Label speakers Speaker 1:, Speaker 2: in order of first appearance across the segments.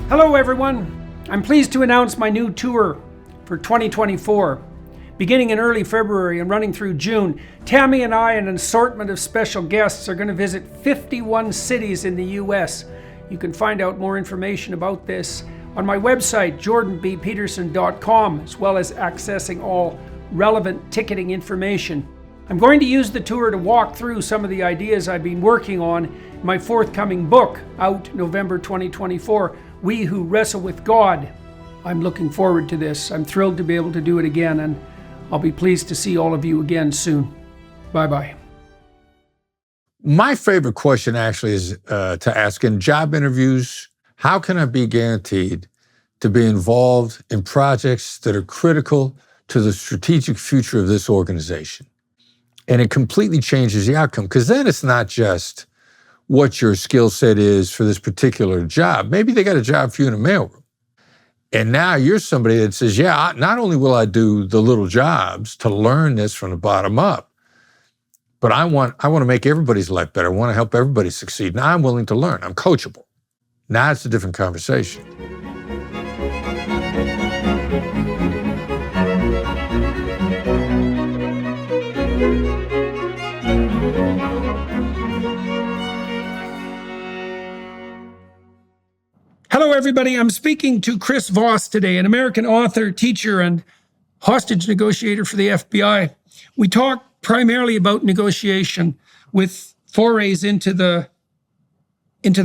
Speaker 1: Hello everyone, I'm pleased to announce my new tour for 2024. Beginning in early February and running through June, Tammy and I and an assortment of special guests are going to visit 51 cities in the US. You can find out more information about this on my website, jordanbpeterson.com, as well as accessing all relevant ticketing information. I'm going to use the tour to walk through some of the ideas I've been working on in my forthcoming book, out November 2024, We Who Wrestle with God. I'm looking forward to this. I'm thrilled to be able to do it again, and I'll be pleased to see all of you again soon. Bye-bye.
Speaker 2: My favorite question actually is to ask in job interviews, how can I be guaranteed to be involved in projects that are critical to the strategic future of this organization? And it completely changes the outcome, because then it's not just what your skill set is for this particular job. Maybe they got a job for you in a mailroom. And now you're somebody that says, yeah, not only will I do the little jobs to learn this from the bottom up, but I want to make everybody's life better. I want to help everybody succeed. Now I'm willing to learn. I'm coachable. Now it's a different conversation.
Speaker 1: Hello everybody, I'm speaking to Chris Voss today, an American author, teacher, and hostage negotiator for the FBI. We talk primarily about negotiation with forays into the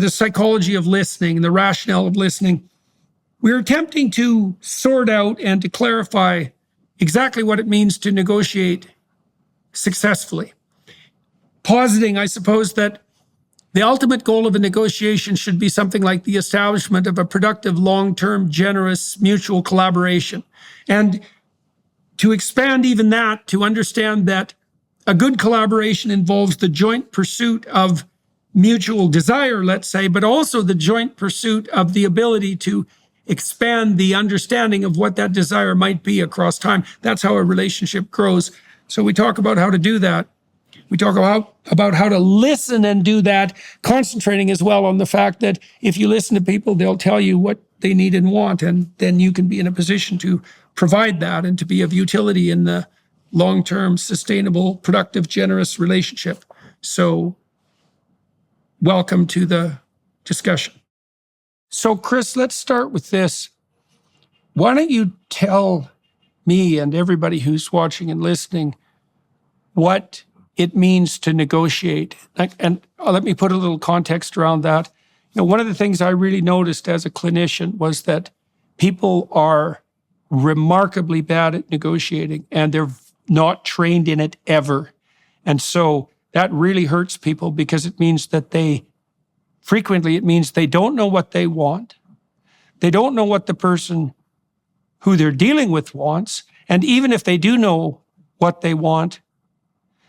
Speaker 1: psychology of listening, the rationale of listening. We're attempting to sort out and to clarify exactly what it means to negotiate successfully. Positing, I suppose, that the ultimate goal of a negotiation should be something like the establishment of a productive, long-term, generous, mutual collaboration. And to expand even that, to understand that a good collaboration involves the joint pursuit of mutual desire, let's say, but also the joint pursuit of the ability to expand the understanding of what that desire might be across time. That's how a relationship grows. So we talk about how to do that. We talk about how to listen and do that, concentrating as well on the fact that if you listen to people, they'll tell you what they need and want, and then you can be in a position to provide that and to be of utility in the long-term, sustainable, productive, generous relationship. So welcome to the discussion. So Chris, let's start with this. Why don't you tell me and everybody who's watching and listening what it means to negotiate. And let me put a little context around that. You know, one of the things I really noticed as a clinician was that people are remarkably bad at negotiating, and they're not trained in it ever. And so that really hurts people, because it means that it means they don't know what they want. They don't know what the person who they're dealing with wants. And even if they do know what they want,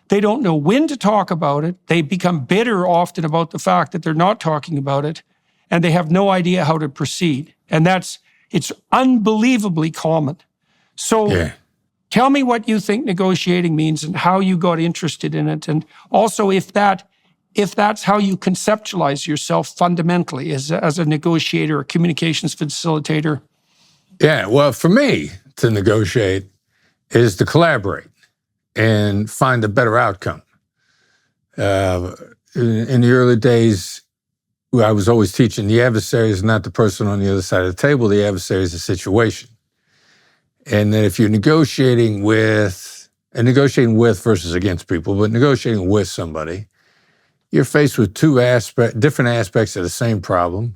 Speaker 1: they don't know when to talk about it. They become bitter often about the fact that they're not talking about it, and they have no idea how to proceed. And it's unbelievably common. So Tell me what you think negotiating means and how you got interested in it. And also if that's how you conceptualize yourself fundamentally as a negotiator, a communications facilitator.
Speaker 2: Yeah, well, for me, to negotiate is to collaborate and find a better outcome. In the early days, I was always teaching the adversary is not the person on the other side of the table, the adversary is the situation. And that if you're negotiating with versus against people, but negotiating with somebody, you're faced with different aspects of the same problem.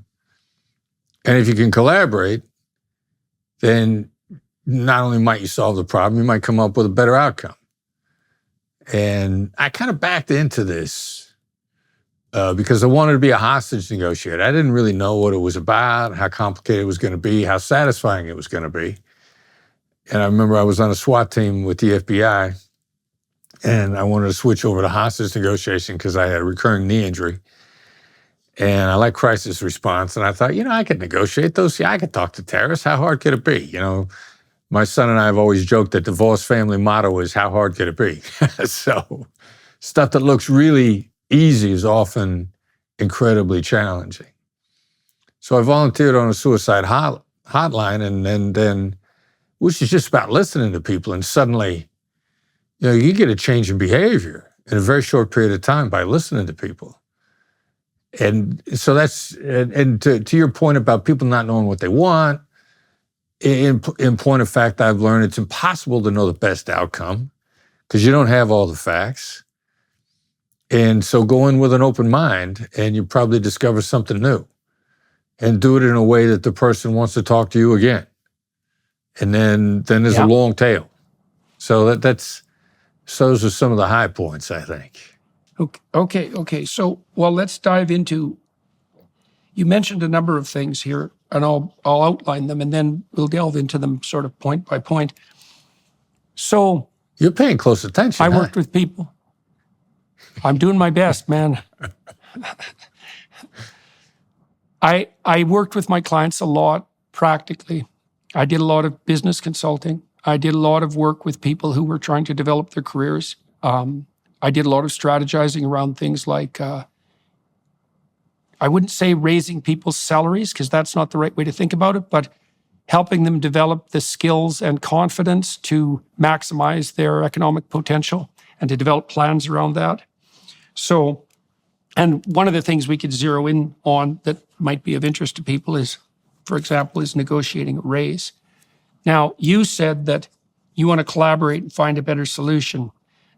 Speaker 2: And if you can collaborate, then not only might you solve the problem, you might come up with a better outcome. And I kind of backed into this because I wanted to be a hostage negotiator. I didn't really know what it was about, how complicated it was going to be, how satisfying it was going to be. And I remember I was on a SWAT team with the FBI, and I wanted to switch over to hostage negotiation because I had a recurring knee injury. And I like crisis response. And I thought, I could negotiate those. Yeah, I could talk to terrorists. How hard could it be? My son and I have always joked that the Voss family motto is, how hard could it be? So stuff that looks really easy is often incredibly challenging. So I volunteered on a suicide hotline, and then which is just about listening to people. And suddenly, you get a change in behavior in a very short period of time by listening to people. And so that's, and to your point about people not knowing what they want, in point of fact, I've learned it's impossible to know the best outcome because you don't have all the facts. And so go in with an open mind and you probably discover something new, and do it in a way that the person wants to talk to you again. And then there's a long tail. So those are some of the high points, I think.
Speaker 1: Okay. So, let's dive into, you mentioned a number of things here, and I'll outline them, and then we'll delve into them sort of point by point. So
Speaker 2: you're paying close attention.
Speaker 1: I worked with people. I'm doing my best, man. I worked with my clients a lot practically. I did a lot of business consulting. I did a lot of work with people who were trying to develop their careers. I did a lot of strategizing around things like, I wouldn't say raising people's salaries, because that's not the right way to think about it, but helping them develop the skills and confidence to maximize their economic potential and to develop plans around that. So, and one of the things we could zero in on that might be of interest to people is, for example, is negotiating a raise. Now, you said that you want to collaborate and find a better solution,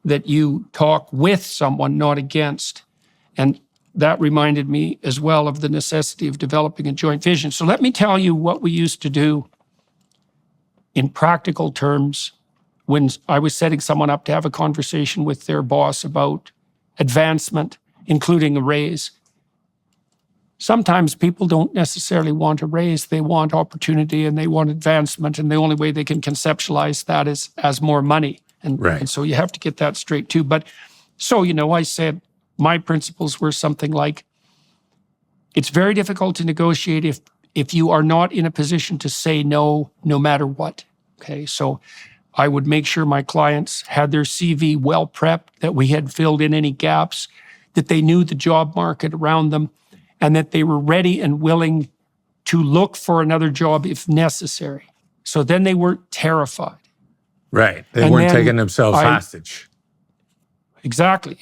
Speaker 1: that you talk with someone, not against. And that reminded me as well of the necessity of developing a joint vision. So let me tell you what we used to do in practical terms when I was setting someone up to have a conversation with their boss about advancement, including a raise. Sometimes people don't necessarily want a raise. They want opportunity and they want advancement, and the only way they can conceptualize that is as more money. And so you have to get that straight too. But so, I said my principles were something like, it's very difficult to negotiate if you are not in a position to say no matter what. Okay, so I would make sure my clients had their CV well prepped, that we had filled in any gaps, that they knew the job market around them, and that they were ready and willing to look for another job if necessary. So then they weren't terrified.
Speaker 2: Right. They weren't taking themselves hostage.
Speaker 1: Exactly.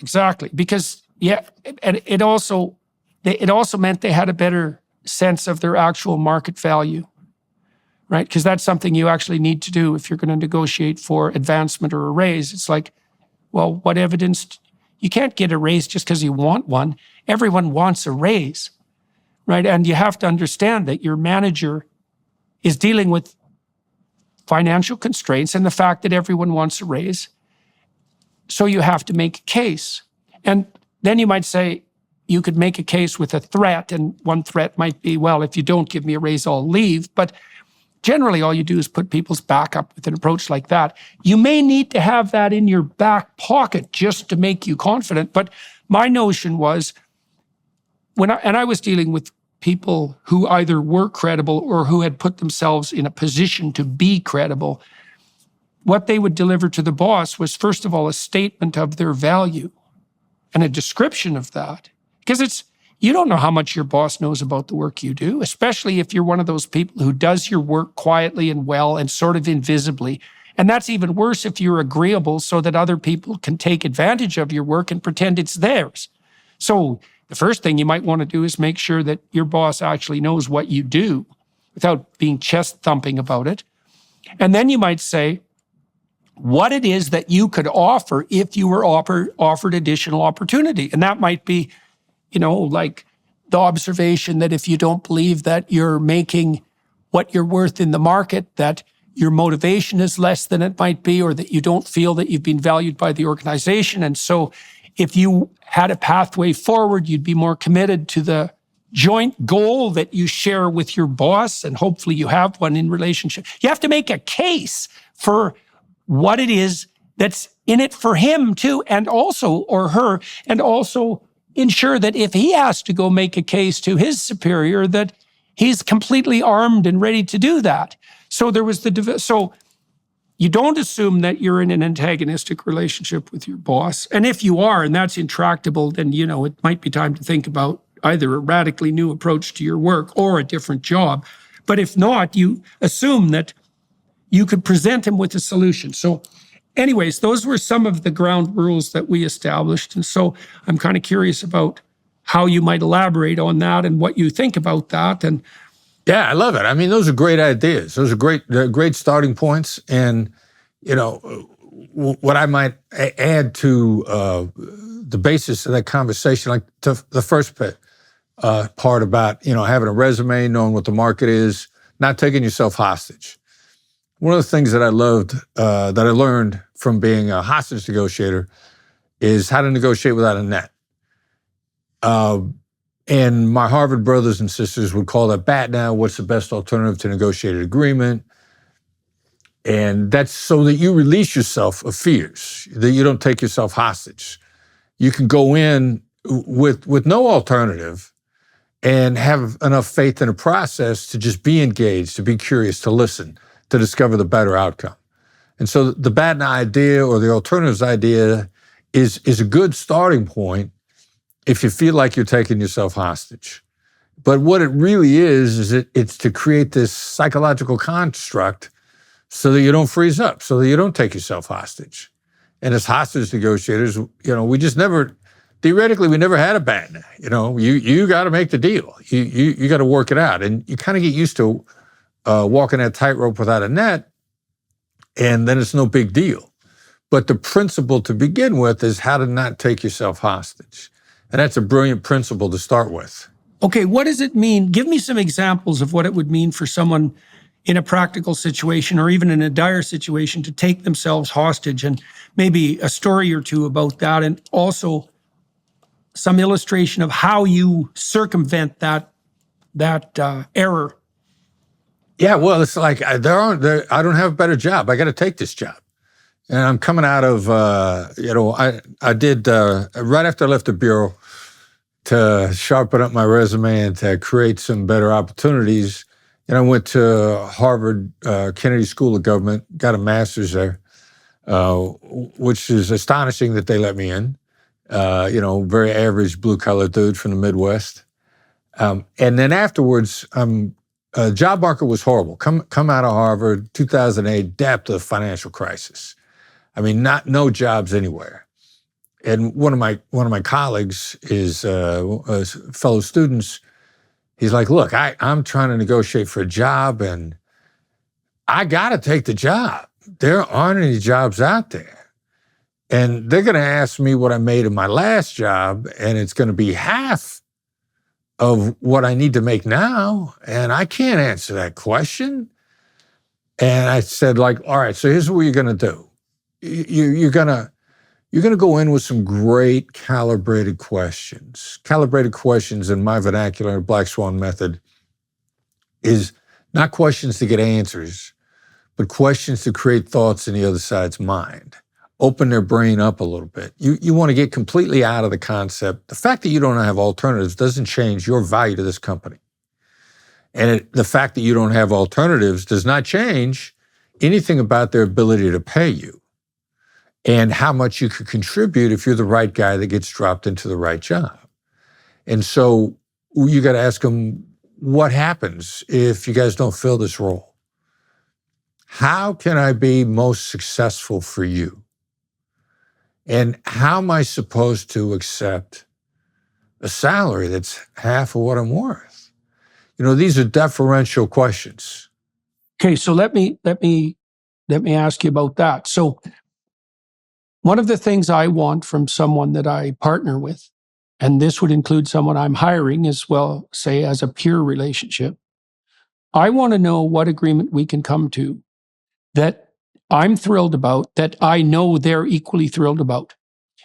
Speaker 1: Because, and it also meant they had a better sense of their actual market value, right? Because that's something you actually need to do if you're going to negotiate for advancement or a raise. It's like, well, what evidence? You can't get a raise just because you want one. Everyone wants a raise, right? And you have to understand that your manager is dealing with financial constraints and the fact that everyone wants a raise. So you have to make a case. And then you might say, you could make a case with a threat, and one threat might be, well, if you don't give me a raise, I'll leave. But generally, all you do is put people's back up with an approach like that. You may need to have that in your back pocket just to make you confident. But my notion was, I was dealing with people who either were credible or who had put themselves in a position to be credible, what they would deliver to the boss was, first of all, a statement of their value and a description of that. Because you don't know how much your boss knows about the work you do, especially if you're one of those people who does your work quietly and well and sort of invisibly. And that's even worse if you're agreeable so that other people can take advantage of your work and pretend it's theirs. So the first thing you might want to do is make sure that your boss actually knows what you do without being chest thumping about it. And then you might say what it is that you could offer if you were offered additional opportunity. And that might be, like the observation that if you don't believe that you're making what you're worth in the market, that your motivation is less than it might be, or that you don't feel that you've been valued by the organization. And so if you had a pathway forward, you'd be more committed to the joint goal that you share with your boss, and hopefully you have one in relationship. You have to make a case for what it is that's in it for him too, and also, or her, and also ensure that if he has to go make a case to his superior, that he's completely armed and ready to do that. So so you don't assume that you're in an antagonistic relationship with your boss. And if you are, and that's intractable, then, it might be time to think about either a radically new approach to your work or a different job. But if not, you assume that you could present him with a solution. So anyways, those were some of the ground rules that we established. And so I'm kind of curious about how you might elaborate on that and what you think about that. And
Speaker 2: yeah, I love it. I mean, those are great ideas. Those are great starting points. And, you know, what I might add to the basis of that conversation, like the first part about, you know, having a resume, knowing what the market is, not taking yourself hostage. One of the things that I loved, that I learned from being a hostage negotiator is how to negotiate without a net. And my Harvard brothers and sisters would call that bat now. What's the best alternative to negotiated agreement? And that's so that you release yourself of fears, that you don't take yourself hostage. You can go in with no alternative and have enough faith in the process to just be engaged, to be curious, to listen, to discover the better outcome. And so the BATNA idea or the alternatives idea is a good starting point if you feel like you're taking yourself hostage. But what it really is it's to create this psychological construct so that you don't freeze up, so that you don't take yourself hostage. And as hostage negotiators, you know, we just never, theoretically, we never had a BATNA. You know, you got to make the deal. You got to work it out. And you kind of get used to walking that tightrope without a net, and then it's no big deal. But the principle to begin with is how to not take yourself hostage. And that's a brilliant principle to start with.
Speaker 1: okay, what does it mean? Give me some examples of what it would mean for someone in a practical situation or even in a dire situation to take themselves hostage, and maybe a story or two about that, and also some illustration of how you circumvent that error.
Speaker 2: Yeah, well, it's like I don't have a better job. I got to take this job. And I'm coming out of, I did, right after I left the Bureau, to sharpen up my resume and to create some better opportunities. And I went to Harvard Kennedy School of Government, got a master's there, which is astonishing that they let me in. Very average blue-collar dude from the Midwest. And then afterwards, job market was horrible. Come out of Harvard, 2008, depth of financial crisis. I mean, no jobs anywhere. And one of my colleagues, his fellow students, he's like, look, I'm trying to negotiate for a job and I got to take the job. There aren't any jobs out there. And they're going to ask me what I made in my last job, and it's going to be half of what I need to make now. And I can't answer that question. And I said, like, all right, so here's what you're going to do. You're going to go in with some great calibrated questions. Calibrated questions in my vernacular, Black Swan method, is not questions to get answers, but questions to create thoughts in the other side's mind. Open their brain up a little bit. You want to get completely out of the concept. The fact that you don't have alternatives doesn't change your value to this company. And the fact that you don't have alternatives does not change anything about their ability to pay you and how much you could contribute if you're the right guy that gets dropped into the right job. And so you got to ask them, what happens if you guys don't fill this role? How can I be most successful for you? And how am I supposed to accept a salary that's half of what I'm worth? You know, these are deferential questions.
Speaker 1: Okay, so let me ask you about that. So one of the things I want from someone that I partner with, and this would include someone I'm hiring as well, say as a peer relationship, I want to know what agreement we can come to that I'm thrilled about, that I know they're equally thrilled about.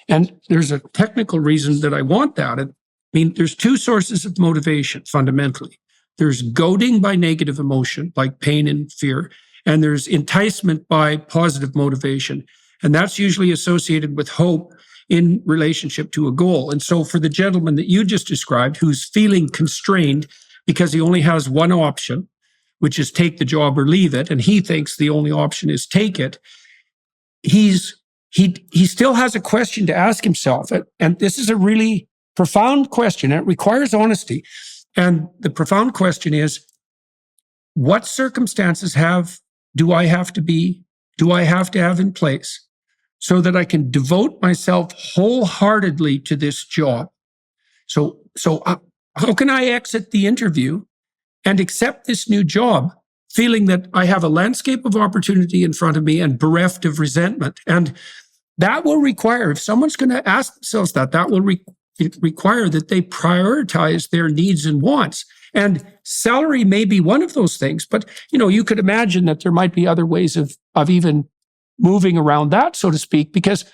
Speaker 1: And there's a technical reason that I want that. I mean, there's two sources of motivation fundamentally. There's goading by negative emotion, like pain and fear, and there's enticement by positive motivation. And that's usually associated with hope in relationship to a goal. And so for the gentleman that you just described, who's feeling constrained because he only has one option, which is take the job or leave it, and he thinks the only option is take it, he still has a question to ask himself. And this is a really profound question. It requires honesty. And the profound question is, what circumstances do I have to have in place so that I can devote myself wholeheartedly to this job? So how can I exit the interview and accept this new job, feeling that I have a landscape of opportunity in front of me and bereft of resentment? And that will require, if someone's going to ask themselves that will require that they prioritize their needs and wants. And salary may be one of those things, but you could imagine that there might be other ways of even moving around that, so to speak, because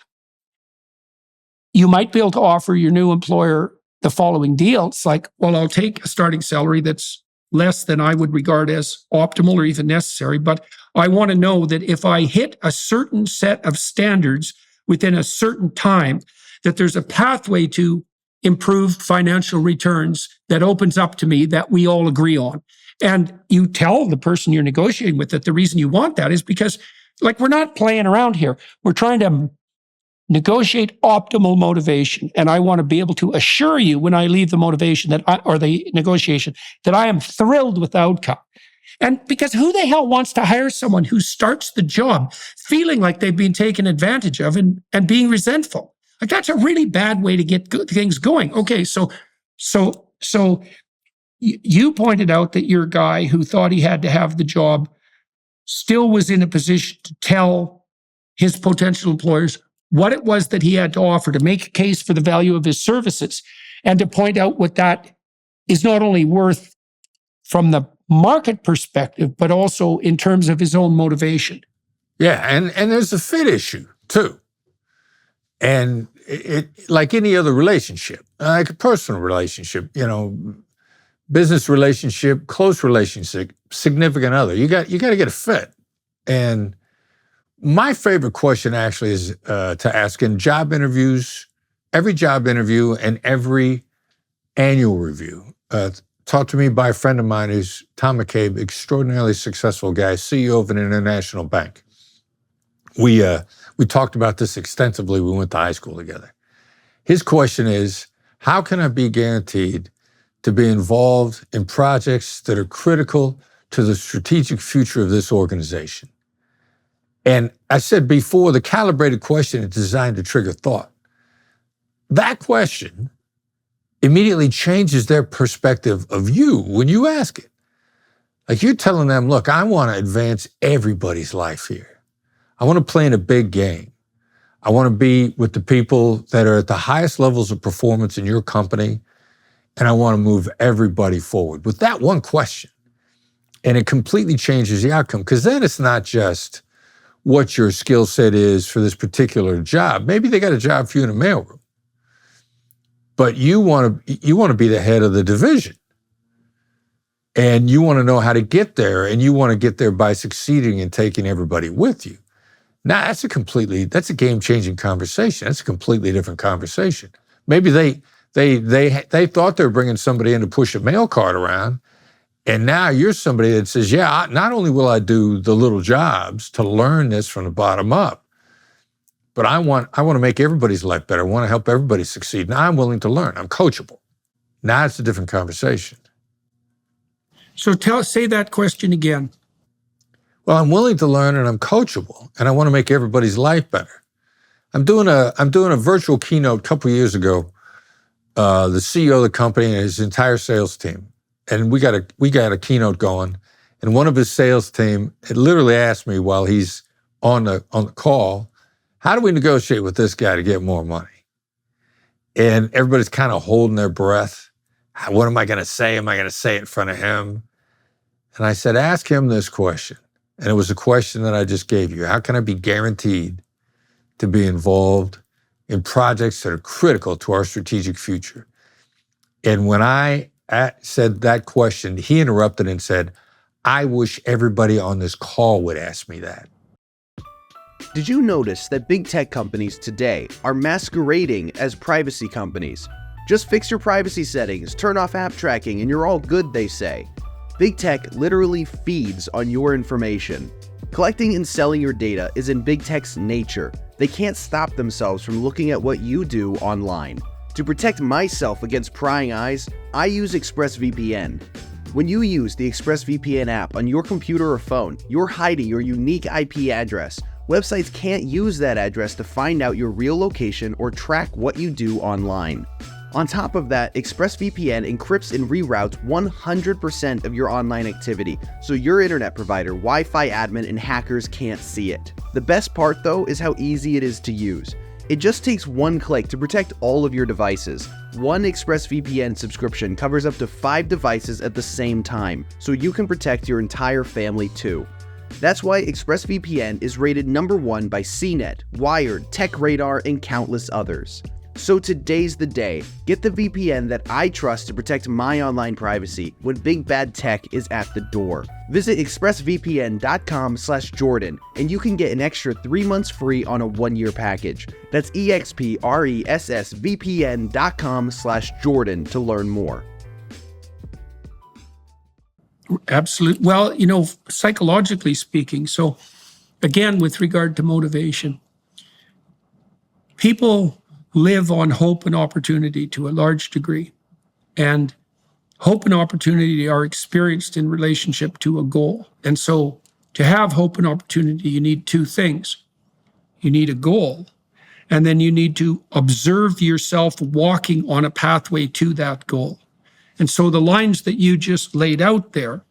Speaker 1: you might be able to offer your new employer the following deal. It's like, well, I'll take a starting salary that's less than I would regard as optimal or even necessary, but I want to know that if I hit a certain set of standards within a certain time, that there's a pathway to improved financial returns that opens up to me that we all agree on. And you tell the person you're negotiating with that the reason you want that is because, we're not playing around here. We're trying to negotiate optimal motivation. And I want to be able to assure you when I leave the motivation or the negotiation that I am thrilled with the outcome. And because who the hell wants to hire someone who starts the job feeling like they've been taken advantage of and being resentful? That's a really bad way to get things going. Okay, so you pointed out that your guy who thought he had to have the job still was in a position to tell his potential employers what it was that he had to offer, to make a case for the value of his services, and to point out what that is not only worth from the market perspective, but also in terms of his own motivation.
Speaker 2: Yeah, and there's a fit issue too. And it like any other relationship, like a personal relationship, business relationship, close relationship, significant other, you got to get a fit. And my favorite question actually is to ask in job interviews, every job interview and every annual review. Taught to me by a friend of mine who's Tom McCabe, extraordinarily successful guy, CEO of an international bank. We talked about this extensively. We went to high school together. His question is, how can I be guaranteed to be involved in projects that are critical to the strategic future of this organization? And I said before, the calibrated question is designed to trigger thought. That question immediately changes their perspective of you when you ask it. Like you're telling them, look, I want to advance everybody's life here. I want to play in a big game. I want to be with the people that are at the highest levels of performance in your company, and I want to move everybody forward with that one question. And it completely changes the outcome, because then it's not just what your skill set is for this particular job. Maybe they got a job for you in a mailroom, but you want to be the head of the division, and you want to know how to get there, and you want to get there by succeeding and taking everybody with you. Now, that's a game-changing conversation. That's a completely different conversation. Maybe they thought they were bringing somebody in to push a mail cart around, and now you're somebody that says, yeah, not only will I do the little jobs to learn this from the bottom up, but I want to make everybody's life better. I want to help everybody succeed. Now I'm willing to learn. I'm coachable. Now it's a different conversation.
Speaker 1: So say that question again.
Speaker 2: Well, I'm willing to learn and I'm coachable, and I want to make everybody's life better. I'm doing a virtual keynote a couple of years ago. The CEO of the company and his entire sales team, and we got a keynote going, and one of his sales team had literally asked me while he's on the call, how do we negotiate with this guy to get more money? And everybody's kind of holding their breath. What am I going to say? Am I going to say it in front of him? And I said, ask him this question. And it was the question that I just gave you. How can I be guaranteed to be involved in projects that are critical to our strategic future? And when I said that question, he interrupted and said, I wish everybody on this call would ask me that.
Speaker 3: Did you notice that big tech companies today are masquerading as privacy companies? Just fix your privacy settings, turn off app tracking, and you're all good, they say. Big tech literally feeds on your information. Collecting and selling your data is in big tech's nature. They can't stop themselves from looking at what you do online. To protect myself against prying eyes, I use ExpressVPN. When you use the ExpressVPN app on your computer or phone, you're hiding your unique IP address. Websites can't use that address to find out your real location or track what you do online. On top of that, ExpressVPN encrypts and reroutes 100% of your online activity, so your internet provider, Wi-Fi admin, and hackers can't see it. The best part, though, is how easy it is to use. It just takes one click to protect all of your devices. One ExpressVPN subscription covers up to 5 devices at the same time, so you can protect your entire family too. That's why ExpressVPN is rated #1 by CNET, Wired, TechRadar, and countless others. So today's the day. Get the VPN that I trust to protect my online privacy when big bad tech is at the door. Visit expressvpn.com/Jordan and you can get an extra 3 months free on a 1-year package. That's expressvpn.com/Jordan to learn more.
Speaker 1: Absolutely. Well, psychologically speaking, so again, with regard to motivation, people live on hope and opportunity to a large degree. And hope and opportunity are experienced in relationship to a goal. And so to have hope and opportunity, you need 2 things. You need a goal, and then you need to observe yourself walking on a pathway to that goal. And so the lines that you just laid out there,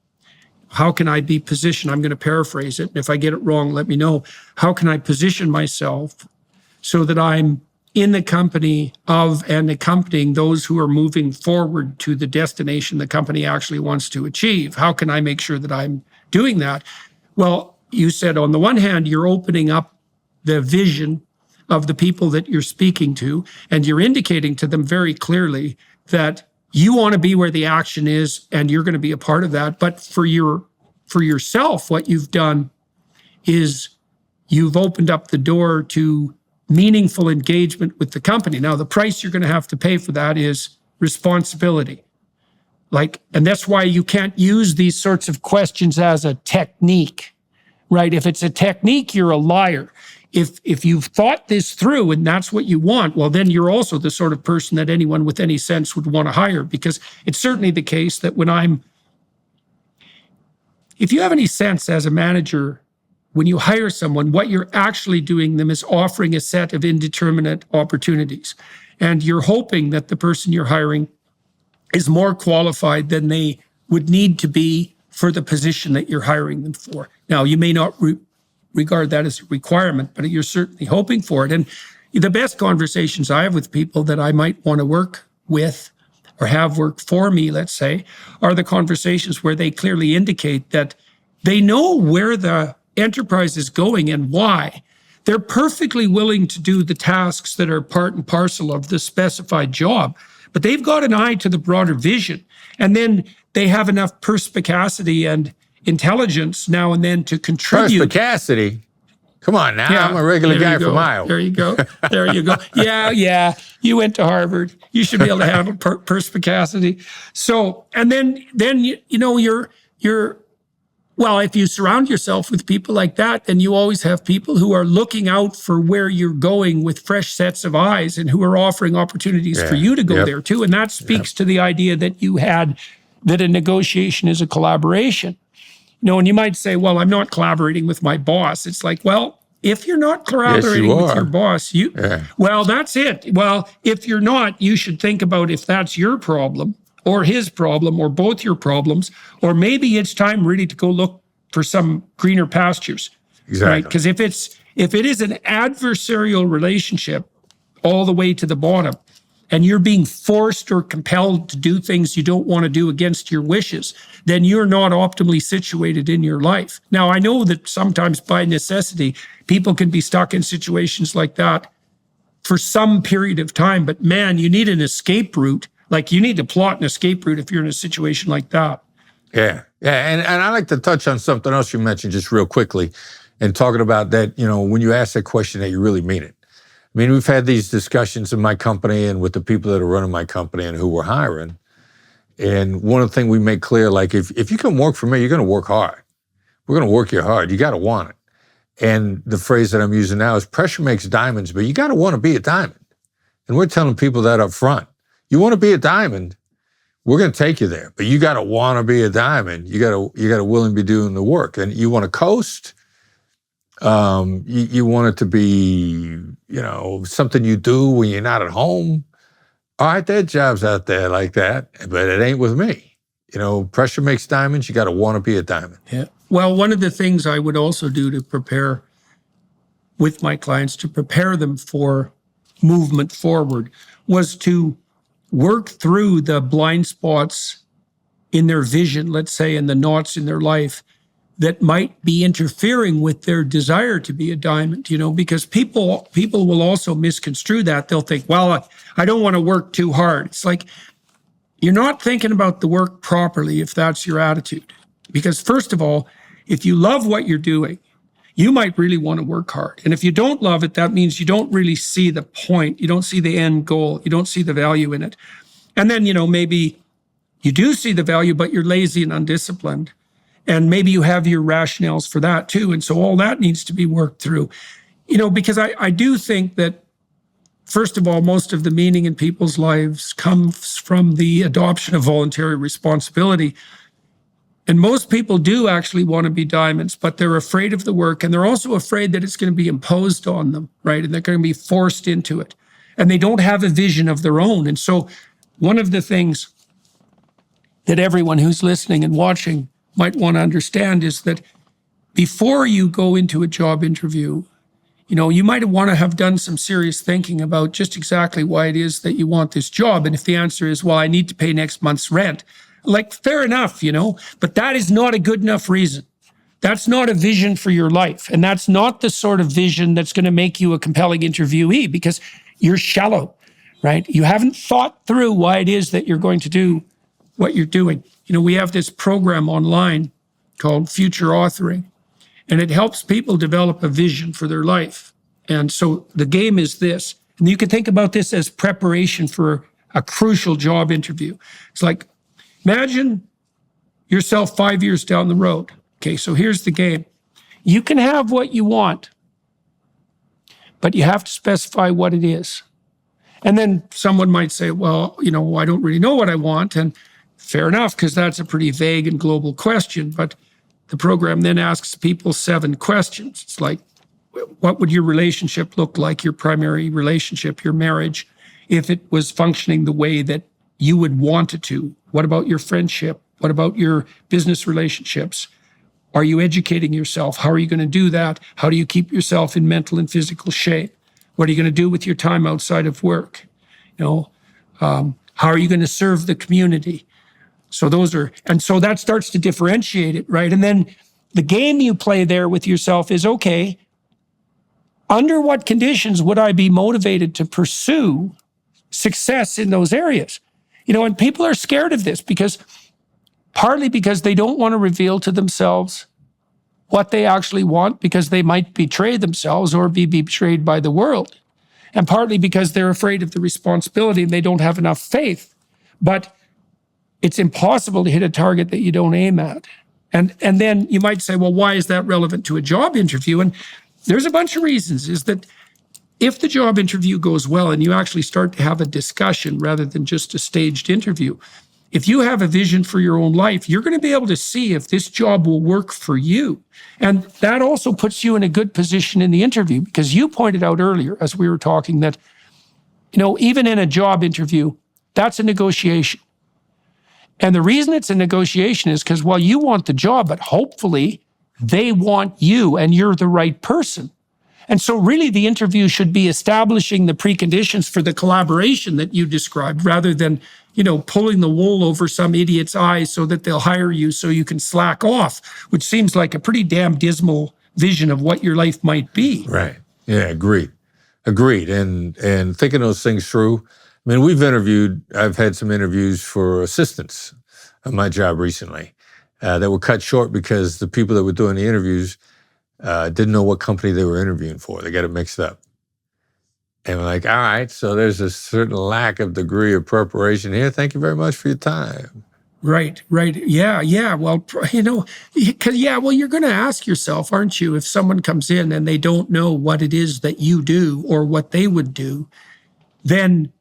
Speaker 1: how can I be positioned? I'm going to paraphrase it. And if I get it wrong, let me know. How can I position myself so that I'm in the company of and accompanying those who are moving forward to the destination the company actually wants to achieve? How can I make sure that I'm doing that? Well, you said on the one hand, you're opening up the vision of the people that you're speaking to, and you're indicating to them very clearly that you want to be where the action is and you're going to be a part of that. But for yourself, what you've done is you've opened up the door to meaningful engagement with the company. Now, the price you're going to have to pay for that is responsibility. And that's why you can't use these sorts of questions as a technique, right? If it's a technique, you're a liar. If you've thought this through and that's what you want, well, then you're also the sort of person that anyone with any sense would want to hire, because it's certainly the case that if you have any sense as a manager, when you hire someone, what you're actually doing them is offering a set of indeterminate opportunities. And you're hoping that the person you're hiring is more qualified than they would need to be for the position that you're hiring them for. Now, you may not regard that as a requirement, but you're certainly hoping for it. And the best conversations I have with people that I might want to work with or have work for me, let's say, are the conversations where they clearly indicate that they know where the enterprise is going and why. They're perfectly willing to do the tasks that are part and parcel of the specified job, but they've got an eye to the broader vision. And then they have enough perspicacity and intelligence now and then to contribute.
Speaker 2: Perspicacity? Come on now, yeah, I'm a regular guy from Iowa.
Speaker 1: There you go. There you go. Yeah. You went to Harvard. You should be able to handle perspicacity. So, and then well, if you surround yourself with people like that, then you always have people who are looking out for where you're going with fresh sets of eyes and who are offering opportunities for you to go there too. And that speaks to the idea that you had that a negotiation is a collaboration. And you might say, well, I'm not collaborating with my boss. It's like, well, if you're not collaborating with your boss, well, that's it. Well, if you're not, you should think about if that's your problem or his problem or both your problems, or maybe it's time really to go look for some greener pastures.
Speaker 2: Exactly.
Speaker 1: Right? Because if it is an adversarial relationship all the way to the bottom, and you're being forced or compelled to do things you don't want to do against your wishes, then you're not optimally situated in your life. Now, I know that sometimes by necessity, people can be stuck in situations like that for some period of time, but man, you need an escape route. Like you need to plot an escape route if you're in a situation like that.
Speaker 2: Yeah. And I like to touch on something else you mentioned just real quickly and talking about that, when you ask that question that you really mean it. I mean, we've had these discussions in my company and with the people that are running my company and who we're hiring. And one of the things we make clear, like if you can work for me, you're going to work hard. We're going to work you hard. You got to want it. And the phrase that I'm using now is pressure makes diamonds, but you got to want to be a diamond. And we're telling people that up front. You want to be a diamond, we're going to take you there. But you got to want to be a diamond. You got to willing to be doing the work. And you want to coast. You want it to be, something you do when you're not at home. All right, there are jobs out there like that, but it ain't with me. Pressure makes diamonds. You got to want to be a diamond.
Speaker 1: Yeah. Well, one of the things I would also do to prepare with my clients, to prepare them for movement forward, was to work through the blind spots in their vision, let's say, and the knots in their life that might be interfering with their desire to be a diamond, because people will also misconstrue that. They'll think, well, I don't want to work too hard. It's like, you're not thinking about the work properly if that's your attitude. Because first of all, if you love what you're doing, you might really want to work hard. And if you don't love it, that means you don't really see the point. You don't see the end goal. You don't see the value in it. And then, maybe you do see the value, but you're lazy and undisciplined. And maybe you have your rationales for that too. And so all that needs to be worked through, because I do think that, first of all, most of the meaning in people's lives comes from the adoption of voluntary responsibility. And most people do actually want to be diamonds, but they're afraid of the work. And they're also afraid that it's going to be imposed on them, right? And they're going to be forced into it. And they don't have a vision of their own. And so one of the things that everyone who's listening and watching might want to understand is that before you go into a job interview, you might want to have done some serious thinking about just exactly why it is that you want this job. And if the answer is, well, I need to pay next month's rent, fair enough, but that is not a good enough reason. That's not a vision for your life. And that's not the sort of vision that's going to make you a compelling interviewee, because you're shallow, right? You haven't thought through why it is that you're going to do what you're doing. We have this program online called Future Authoring, and it helps people develop a vision for their life. And so the game is this, and you can think about this as preparation for a crucial job interview. It's like, imagine yourself 5 years down the road. Okay, so here's the game. You can have what you want, but you have to specify what it is. And then someone might say, well, I don't really know what I want. And fair enough, because that's a pretty vague and global question. But the program then asks people 7 questions. It's like, what would your relationship look like, your primary relationship, your marriage, if it was functioning the way that you would want it to? What about your friendship? What about your business relationships? Are you educating yourself? How are you going to do that? How do you keep yourself in mental and physical shape? What are you going to do with your time outside of work? How are you going to serve the community? So so that starts to differentiate it, right? And then the game you play there with yourself is, okay, under what conditions would I be motivated to pursue success in those areas? And people are scared of this partly because they don't want to reveal to themselves what they actually want, because they might betray themselves or be betrayed by the world. And partly because they're afraid of the responsibility and they don't have enough faith. But it's impossible to hit a target that you don't aim at. And then you might say, well, why is that relevant to a job interview? And there's a bunch of reasons. Is that if the job interview goes well and you actually start to have a discussion rather than just a staged interview, if you have a vision for your own life, you're going to be able to see if this job will work for you. And that also puts you in a good position in the interview, because you pointed out earlier, as we were talking, that, even in a job interview, that's a negotiation. And the reason it's a negotiation is because, well, you want the job, but hopefully they want you and you're the right person. And so really the interview should be establishing the preconditions for the collaboration that you described, rather than, pulling the wool over some idiot's eyes so that they'll hire you so you can slack off, which seems like a pretty damn dismal vision of what your life might be.
Speaker 2: Right. Yeah, agreed. And thinking those things through. I mean, I've had some interviews for assistants on my job recently that were cut short because the people that were doing the interviews didn't know what company they were interviewing for. They got it mixed up. And we're like, all right, so there's a certain lack of degree of preparation here. Thank you very much for your time.
Speaker 1: Right. Yeah. Well, you're going to ask yourself, aren't you, if someone comes in and they don't know what it is that you do or what they would do, then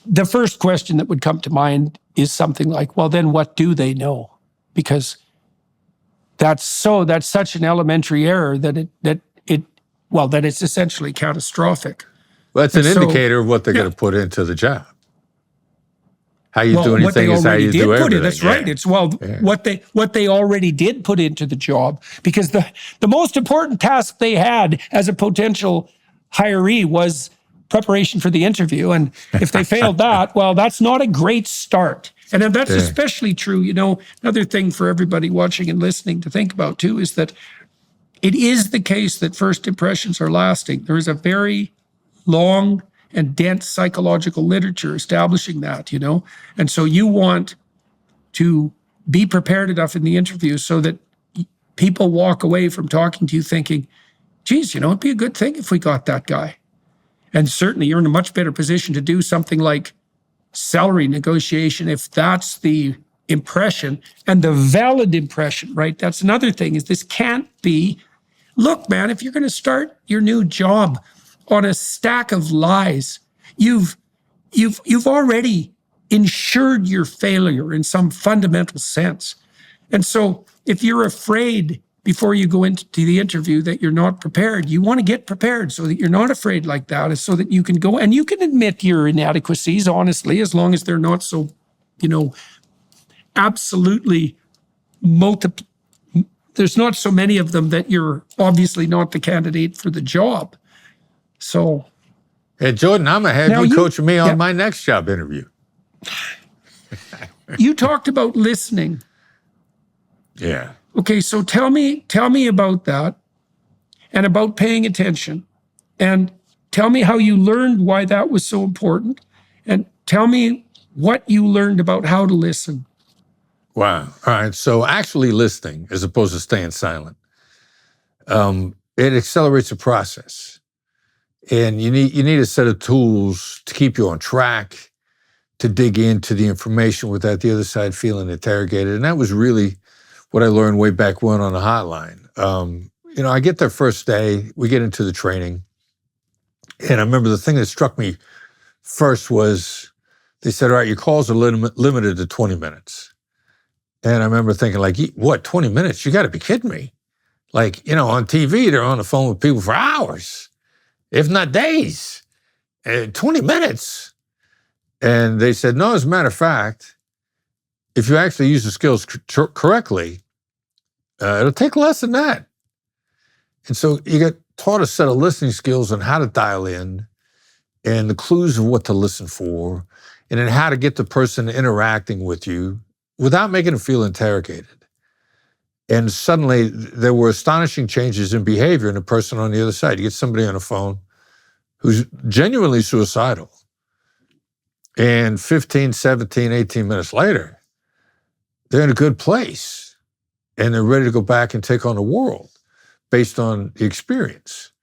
Speaker 1: the first question that would come to mind is something like, well, then what do they know? Because that's such an elementary error that it's essentially catastrophic.
Speaker 2: Well, it's an
Speaker 1: And so,
Speaker 2: indicator of what they're
Speaker 1: yeah.
Speaker 2: going to put into the job. How you do
Speaker 1: what they
Speaker 2: anything is how
Speaker 1: already
Speaker 2: you
Speaker 1: did
Speaker 2: do
Speaker 1: put
Speaker 2: everything.
Speaker 1: in. That's
Speaker 2: Yeah.
Speaker 1: right. It's what they already did put into the job, because the most important task they had as a potential hiree was preparation for the interview. And if they failed that, well, that's not a great start. And then that's especially true. Another thing for everybody watching and listening to think about too is that it is the case that first impressions are lasting. There is a very long and dense psychological literature establishing that, And so you want to be prepared enough in the interview so that people walk away from talking to you thinking, geez, it'd be a good thing if we got that guy. And certainly you're in a much better position to do something like salary negotiation if that's the impression and the valid impression, right? That's another thing, is this can't be, look, man, if you're going to start your new job on a stack of lies, you've already ensured your failure in some fundamental sense. And so if you're afraid before you go into the interview that you're not prepared, you want to get prepared so that you're not afraid like that, so that you can go and you can admit your inadequacies honestly, as long as they're not so, absolutely there's not so many of them that you're obviously not the candidate for the job. So,
Speaker 2: hey, Jordan, I'm going to have you coaching me on my next job interview.
Speaker 1: You talked about listening.
Speaker 2: Yeah.
Speaker 1: Okay, so tell me about that and about paying attention, and tell me how you learned why that was so important, and tell me what you learned about how to listen.
Speaker 2: Wow. All right. So actually listening as opposed to staying silent, it accelerates the process. And you need a set of tools to keep you on track, to dig into the information without the other side feeling interrogated. And that was really what I learned way back when on the hotline. I get there first day, we get into the training. And I remember the thing that struck me first was they said, all right, your calls are limited to 20 minutes. And I remember thinking, like, what, 20 minutes? You got to be kidding me. Like, on TV, they're on the phone with people for hours, if not days. 20 minutes. And they said, no, as a matter of fact, if you actually use the skills correctly, it'll take less than that. And so you get taught a set of listening skills on how to dial in and the clues of what to listen for, and then how to get the person interacting with you without making them feel interrogated. And suddenly there were astonishing changes in behavior in the person on the other side. You get somebody on the phone who's genuinely suicidal, and 15, 17, 18 minutes later, they're in a good place and they're ready to go back and take on the world based on the experience.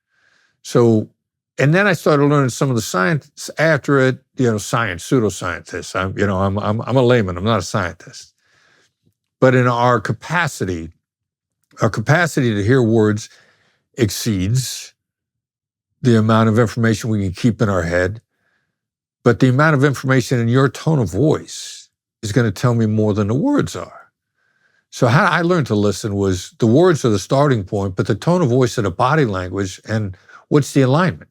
Speaker 2: So, and then I started learning some of the science after it, science, pseudoscientists. I'm a layman, I'm not a scientist. But in our capacity to hear words exceeds the amount of information we can keep in our head. But the amount of information in your tone of voice is going to tell me more than the words are. So how I learned to listen was the words are the starting point, but the tone of voice and the body language and what's the alignment.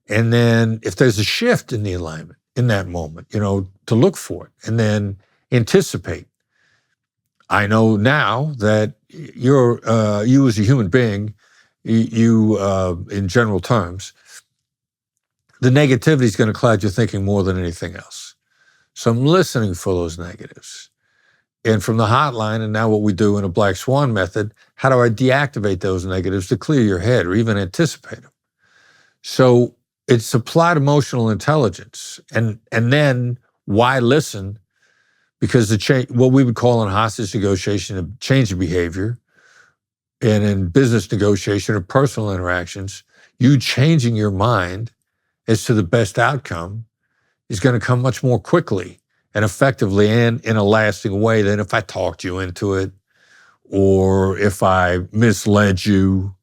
Speaker 2: And then if there's a shift in the alignment in that moment, to look for it and then anticipate. I know now that you as a human being, you in general terms, the negativity is going to cloud your thinking more than anything else. So I'm listening for those negatives. And from the hotline, and now what we do in a Black Swan method, how do I deactivate those negatives to clear your head or even anticipate them? So it's applied emotional intelligence. And then why listen? Because what we would call in hostage negotiation a change of behavior, and in business negotiation or personal interactions, you changing your mind as to the best outcome is going to come much more quickly and effectively and in a lasting way than if I talked you into it or if I misled you.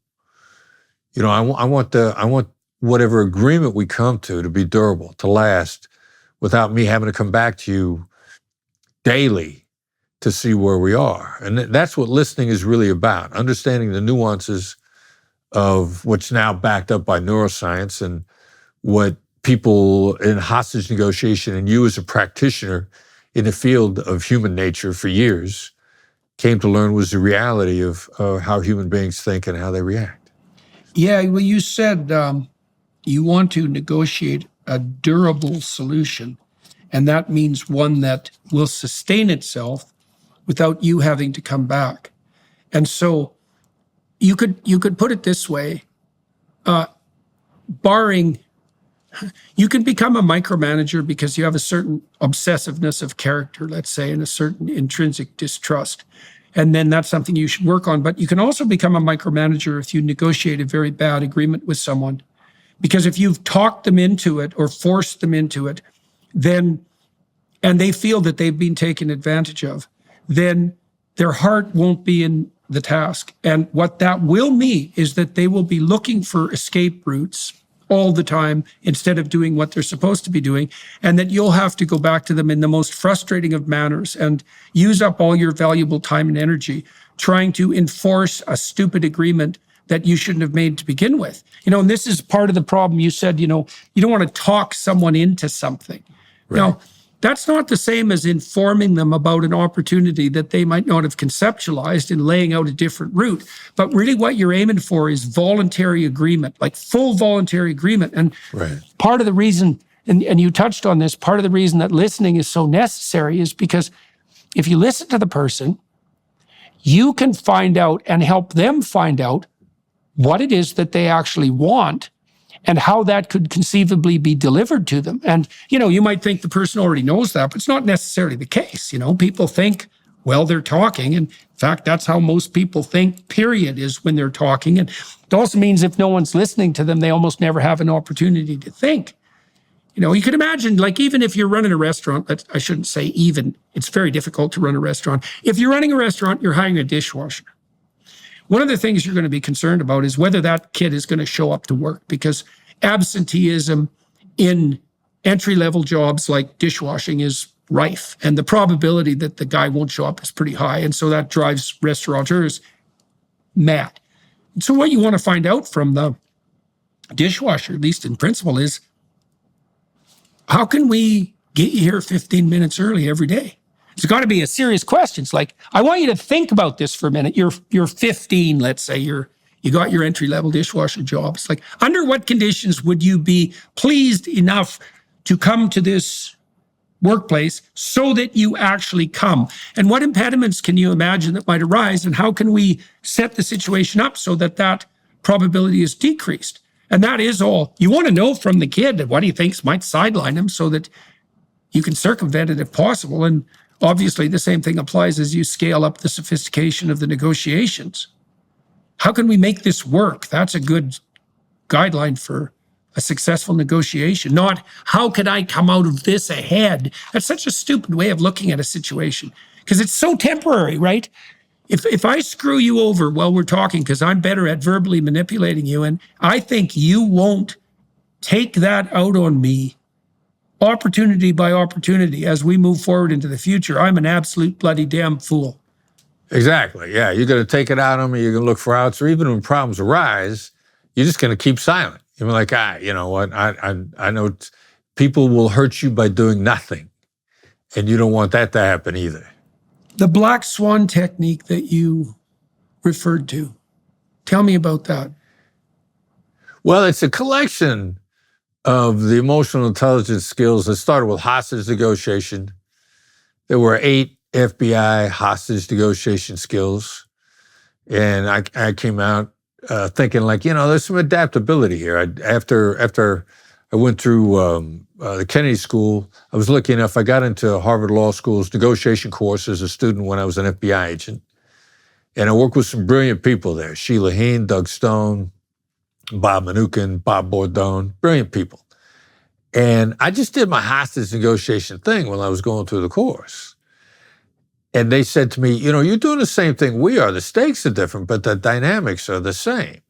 Speaker 2: I want whatever agreement we come to be durable, to last, without me having to come back to you daily to see where we are. And that's what listening is really about, understanding the nuances of what's now backed up by neuroscience and what people in hostage negotiation and you as a practitioner in the field of human nature for years came to learn was the reality of how human beings think and how they react.
Speaker 1: Yeah, well, you said you want to negotiate a durable solution, and that means one that will sustain itself without you having to come back. And so you could put it this way, barring, you can become a micromanager because you have a certain obsessiveness of character, let's say, and a certain intrinsic distrust. And then that's something you should work on. But you can also become a micromanager if you negotiate a very bad agreement with someone. Because if you've talked them into it or forced them into it, then, and they feel that they've been taken advantage of, then their heart won't be in the task. And what that will mean is that they will be looking for escape routes all the time instead of doing what they're supposed to be doing, and that you'll have to go back to them in the most frustrating of manners and use up all your valuable time and energy trying to enforce a stupid agreement that you shouldn't have made to begin with. And this is part of the problem. You said, you don't want to talk someone into something.
Speaker 2: Right.
Speaker 1: Now, that's not the same as informing them about an opportunity that they might not have conceptualized and laying out a different route. But really what you're aiming for is voluntary agreement, like full voluntary agreement. And part of the reason, and you touched on this, part of the reason that listening is so necessary is because if you listen to the person, you can find out and help them find out what it is that they actually want and how that could conceivably be delivered to them. And, you might think the person already knows that, but it's not necessarily the case. People think, well, they're talking. And in fact, that's how most people think, period, is when they're talking. And it also means if no one's listening to them, they almost never have an opportunity to think. You could imagine, like, even if you're running a restaurant, I shouldn't say even, it's very difficult to run a restaurant. If you're running a restaurant, you're hiring a dishwasher. One of the things you're going to be concerned about is whether that kid is going to show up to work, because absenteeism in entry-level jobs like dishwashing is rife, and the probability that the guy won't show up is pretty high, and so that drives restaurateurs mad. And so what you want to find out from the dishwasher, at least in principle, is how can we get you here 15 minutes early every day? It's got to be a serious question. It's like, I want you to think about this for a minute. You're 15, let's say, you got your entry-level dishwasher job. It's like, under what conditions would you be pleased enough to come to this workplace so that you actually come? And what impediments can you imagine that might arise? And how can we set the situation up so that that probability is decreased? And that is all. You want to know from the kid what he thinks might sideline him so that you can circumvent it if possible. And obviously, the same thing applies as you scale up the sophistication of the negotiations. How can we make this work? That's a good guideline for a successful negotiation, not how can I come out of this ahead? That's such a stupid way of looking at a situation because it's so temporary, right? If I screw you over while we're talking because I'm better at verbally manipulating you and I think you won't take that out on me opportunity by opportunity as we move forward into the future, I'm an absolute bloody damn fool.
Speaker 2: Exactly, yeah. You're going to take it out on me, you're going to look for outs, or even when problems arise, you're just going to keep silent. You're like, you know what, I know people will hurt you by doing nothing, and you don't want that to happen either.
Speaker 1: The Black Swan technique that you referred to, tell me about that.
Speaker 2: Well, it's a collection of the emotional intelligence skills that started with hostage negotiation. There were 8 FBI hostage negotiation skills. And I came out thinking like, there's some adaptability here. After I went through the Kennedy School, I was lucky enough, I got into Harvard Law School's negotiation course as a student when I was an FBI agent. And I worked with some brilliant people there, Sheila Heen, Doug Stone, Bob Manukin, Bob Bordone, brilliant people. And I just did my hostage negotiation thing when I was going through the course. And they said to me, you're doing the same thing we are. The stakes are different, but the dynamics are the same.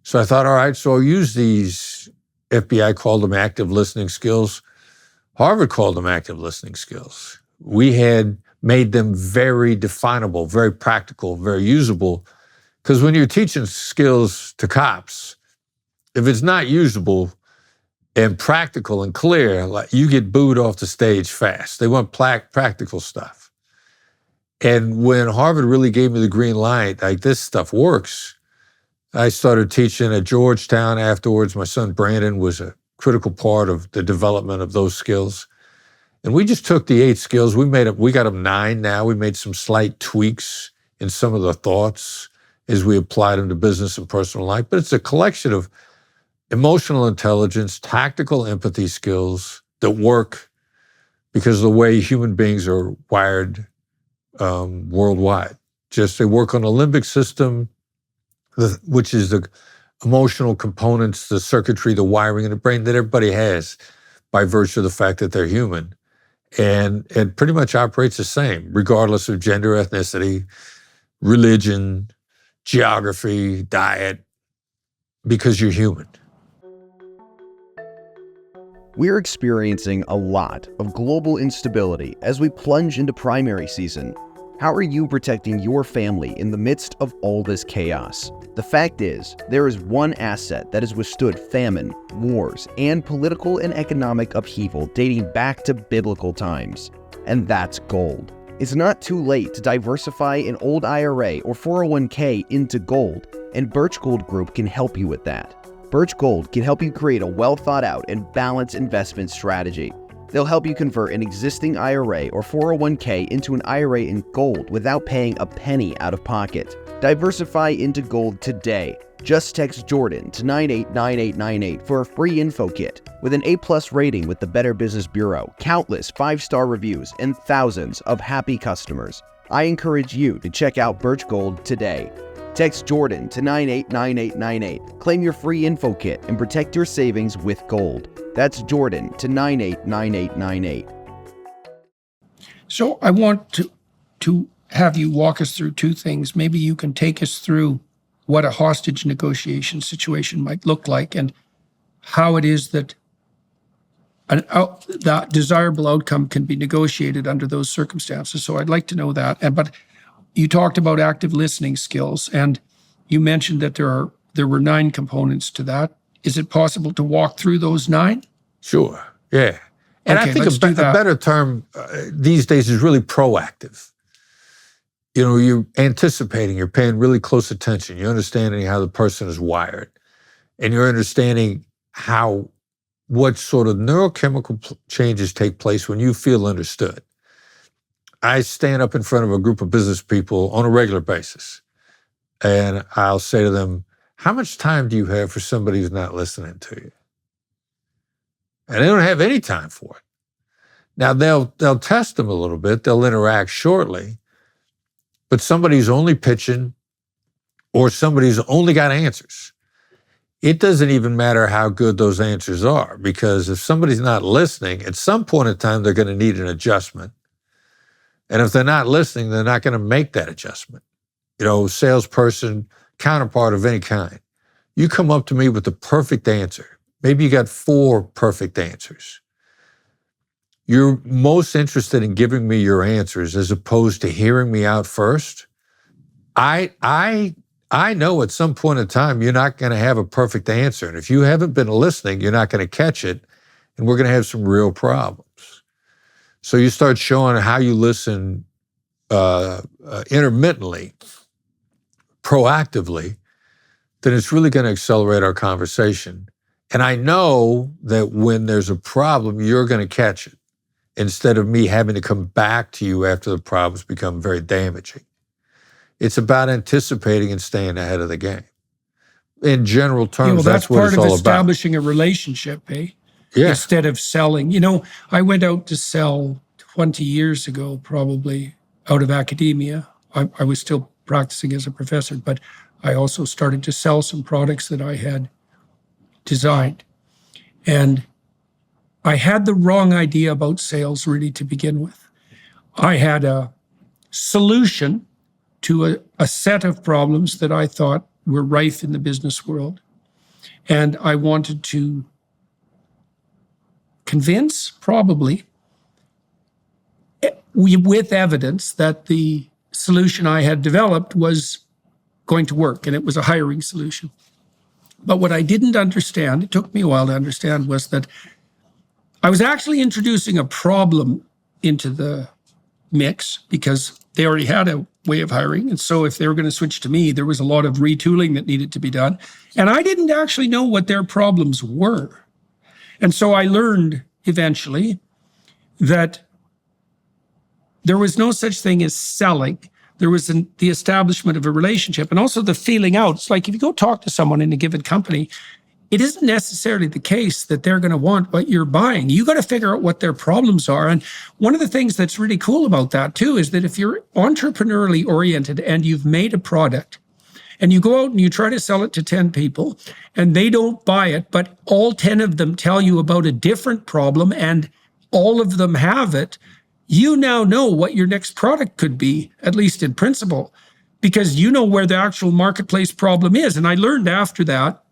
Speaker 2: So I thought, all right, so I'll use these. FBI called them active listening skills. Harvard called them active listening skills. We had made them very definable, very practical, very usable. Because when you're teaching skills to cops, if it's not usable and practical and clear, like, you get booed off the stage fast. They want practical stuff. And when Harvard really gave me the green light, like, this stuff works, I started teaching at Georgetown afterwards. My son Brandon was a critical part of the development of those skills. And we just took the 8 skills. We got them 9 now. We made some slight tweaks in some of the thoughts as we applied them to business and personal life. But it's a collection of emotional intelligence, tactical empathy skills that work because of the way human beings are wired worldwide. Just they work on the limbic system, which is the emotional components, the circuitry, the wiring in the brain that everybody has by virtue of the fact that they're human. And it pretty much operates the same, regardless of gender, ethnicity, religion, geography, diet, because you're human.
Speaker 3: We're experiencing a lot of global instability as we plunge into primary season. How are you protecting your family in the midst of all this chaos? The fact is, there is one asset that has withstood famine, wars, and political and economic upheaval dating back to biblical times, and that's gold. It's not too late to diversify an old IRA or 401k into gold, and Birch Gold Group can help you with that. Birch Gold can help you create a well-thought-out and balanced investment strategy. They'll help you convert an existing IRA or 401k into an IRA in gold without paying a penny out of pocket. Diversify into gold today. Just text Jordan to 989898 for a free info kit. With an A+ rating with the Better Business Bureau, countless 5-star reviews, and thousands of happy customers, I encourage you to check out Birch Gold today. Text Jordan to 989898. Claim your free info kit and protect your savings with gold. That's Jordan to 989898.
Speaker 1: So I want to have you walk us through 2 things. Maybe you can take us through what a hostage negotiation situation might look like and how it is that that desirable outcome can be negotiated under those circumstances. So I'd like to know that. But you talked about active listening skills, and you mentioned that there were 9 components to that. Is it possible to walk through those 9?
Speaker 2: Sure, yeah. And
Speaker 1: Okay,
Speaker 2: I think
Speaker 1: let's do
Speaker 2: a
Speaker 1: that.
Speaker 2: better term these days is really proactive. You know, you're anticipating, you're paying really close attention, you're understanding how the person is wired, and you're understanding what sort of neurochemical changes take place when you feel understood. I stand up in front of a group of business people on a regular basis, and I'll say to them, how much time do you have for somebody who's not listening to you? And they don't have any time for it. Now, they'll test them a little bit, they'll interact shortly, but somebody's only pitching or somebody's only got answers. It doesn't even matter how good those answers are, because if somebody's not listening, at some point in time, they're going to need an adjustment. And if they're not listening, they're not going to make that adjustment. You know, salesperson, counterpart of any kind. You come up to me with the perfect answer. Maybe you got 4 perfect answers. You're most interested in giving me your answers as opposed to hearing me out first. I know at some point in time you're not going to have a perfect answer. And if you haven't been listening, you're not going to catch it, and we're going to have some real problems. So you start showing how you listen intermittently, proactively, then it's really going to accelerate our conversation. And I know that when there's a problem, you're going to catch it instead of me having to come back to you after the problems become very damaging. It's about anticipating and staying ahead of the game. In general terms, that's what it's all
Speaker 1: part of
Speaker 2: about.
Speaker 1: establishing a relationship, eh?
Speaker 2: Yeah.
Speaker 1: Instead of selling. You know, I went out to sell 20 years ago, probably, out of academia. I was still practicing as a professor, but I also started to sell some products that I had designed. And I had the wrong idea about sales really to begin with. I had a solution to a set of problems that I thought were rife in the business world. And I wanted to convince, probably, with evidence, that the solution I had developed was going to work, and it was a hiring solution. But what I didn't understand, it took me a while to understand, was that I was actually introducing a problem into the mix because they already had a way of hiring. And so if they were going to switch to me, there was a lot of retooling that needed to be done. And I didn't actually know what their problems were. And so I learned eventually that there was no such thing as selling. There was the establishment of a relationship and also the feeling out. It's like if you go talk to someone in a given company, it isn't necessarily the case that they're going to want what you're buying. You got to figure out what their problems are. And one of the things that's really cool about that too is that if you're entrepreneurially oriented and you've made a product and you go out and you try to sell it to 10 people and they don't buy it, but all 10 of them tell you about a different problem and all of them have it, you now know what your next product could be, at least in principle, because you know where the actual marketplace problem is. And I learned after that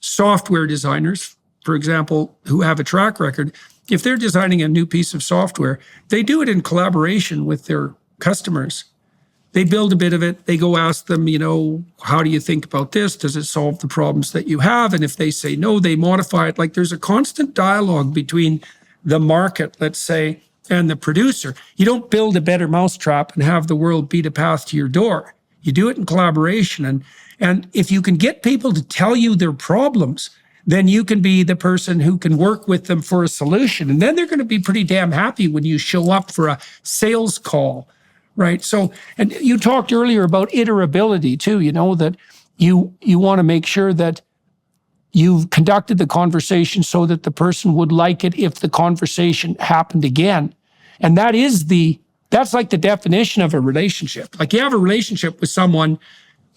Speaker 1: software designers, for example, who have a track record, if they're designing a new piece of software, they do it in collaboration with their customers. They build a bit of it. They go ask them, how do you think about this? Does it solve the problems that you have? And if they say no, they modify it. Like there's a constant dialogue between the market, let's say, and the producer. You don't build a better mousetrap and have the world beat a path to your door. You do it in collaboration. And if you can get people to tell you their problems, then you can be the person who can work with them for a solution. And then they're going to be pretty damn happy when you show up for a sales call, right? So, and you talked earlier about iterability too, that you want to make sure that you've conducted the conversation so that the person would like it if the conversation happened again. And that's like the definition of a relationship. Like you have a relationship with someone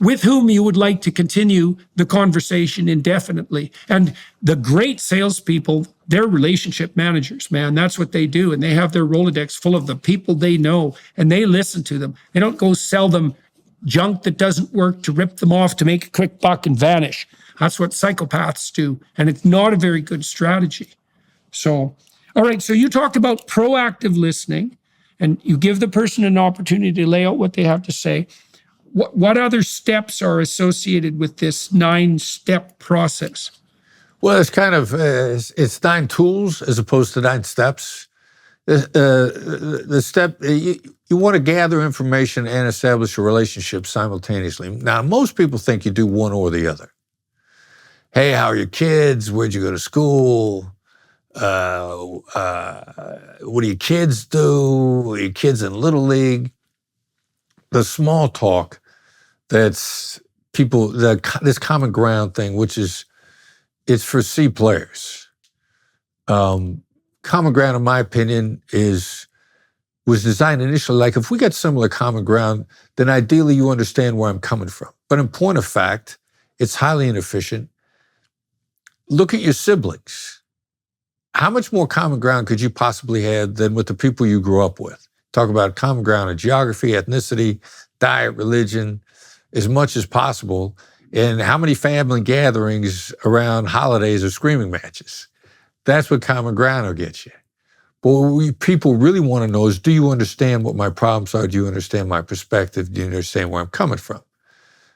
Speaker 1: with whom you would like to continue the conversation indefinitely. And the great salespeople, they're relationship managers, man. That's what they do. And they have their Rolodex full of the people they know, and they listen to them. They don't go sell them junk that doesn't work to rip them off to make a quick buck and vanish. That's what psychopaths do. And it's not a very good strategy. So, all right. So you talked about proactive listening, and you give the person an opportunity to lay out what they have to say. What other steps are associated with this 9-step process?
Speaker 2: Well, it's kind of, it's 9 tools as opposed to 9 steps. The step, you want to gather information and establish a relationship simultaneously. Now, most people think you do one or the other. Hey, how are your kids? Where'd you go to school? What do your kids do? Are your kids in Little League? The small talk that's this common ground thing, which is, it's for C players. Common ground, in my opinion, was designed initially, like if we got similar common ground, then ideally you understand where I'm coming from. But in point of fact, it's highly inefficient. Look at your siblings. How much more common ground could you possibly have than with the people you grew up with? Talk about common ground of geography, ethnicity, diet, religion, as much as possible. And how many family gatherings around holidays or screaming matches? That's what common ground will get you. But what people really want to know is, do you understand what my problems are? Do you understand my perspective? Do you understand where I'm coming from?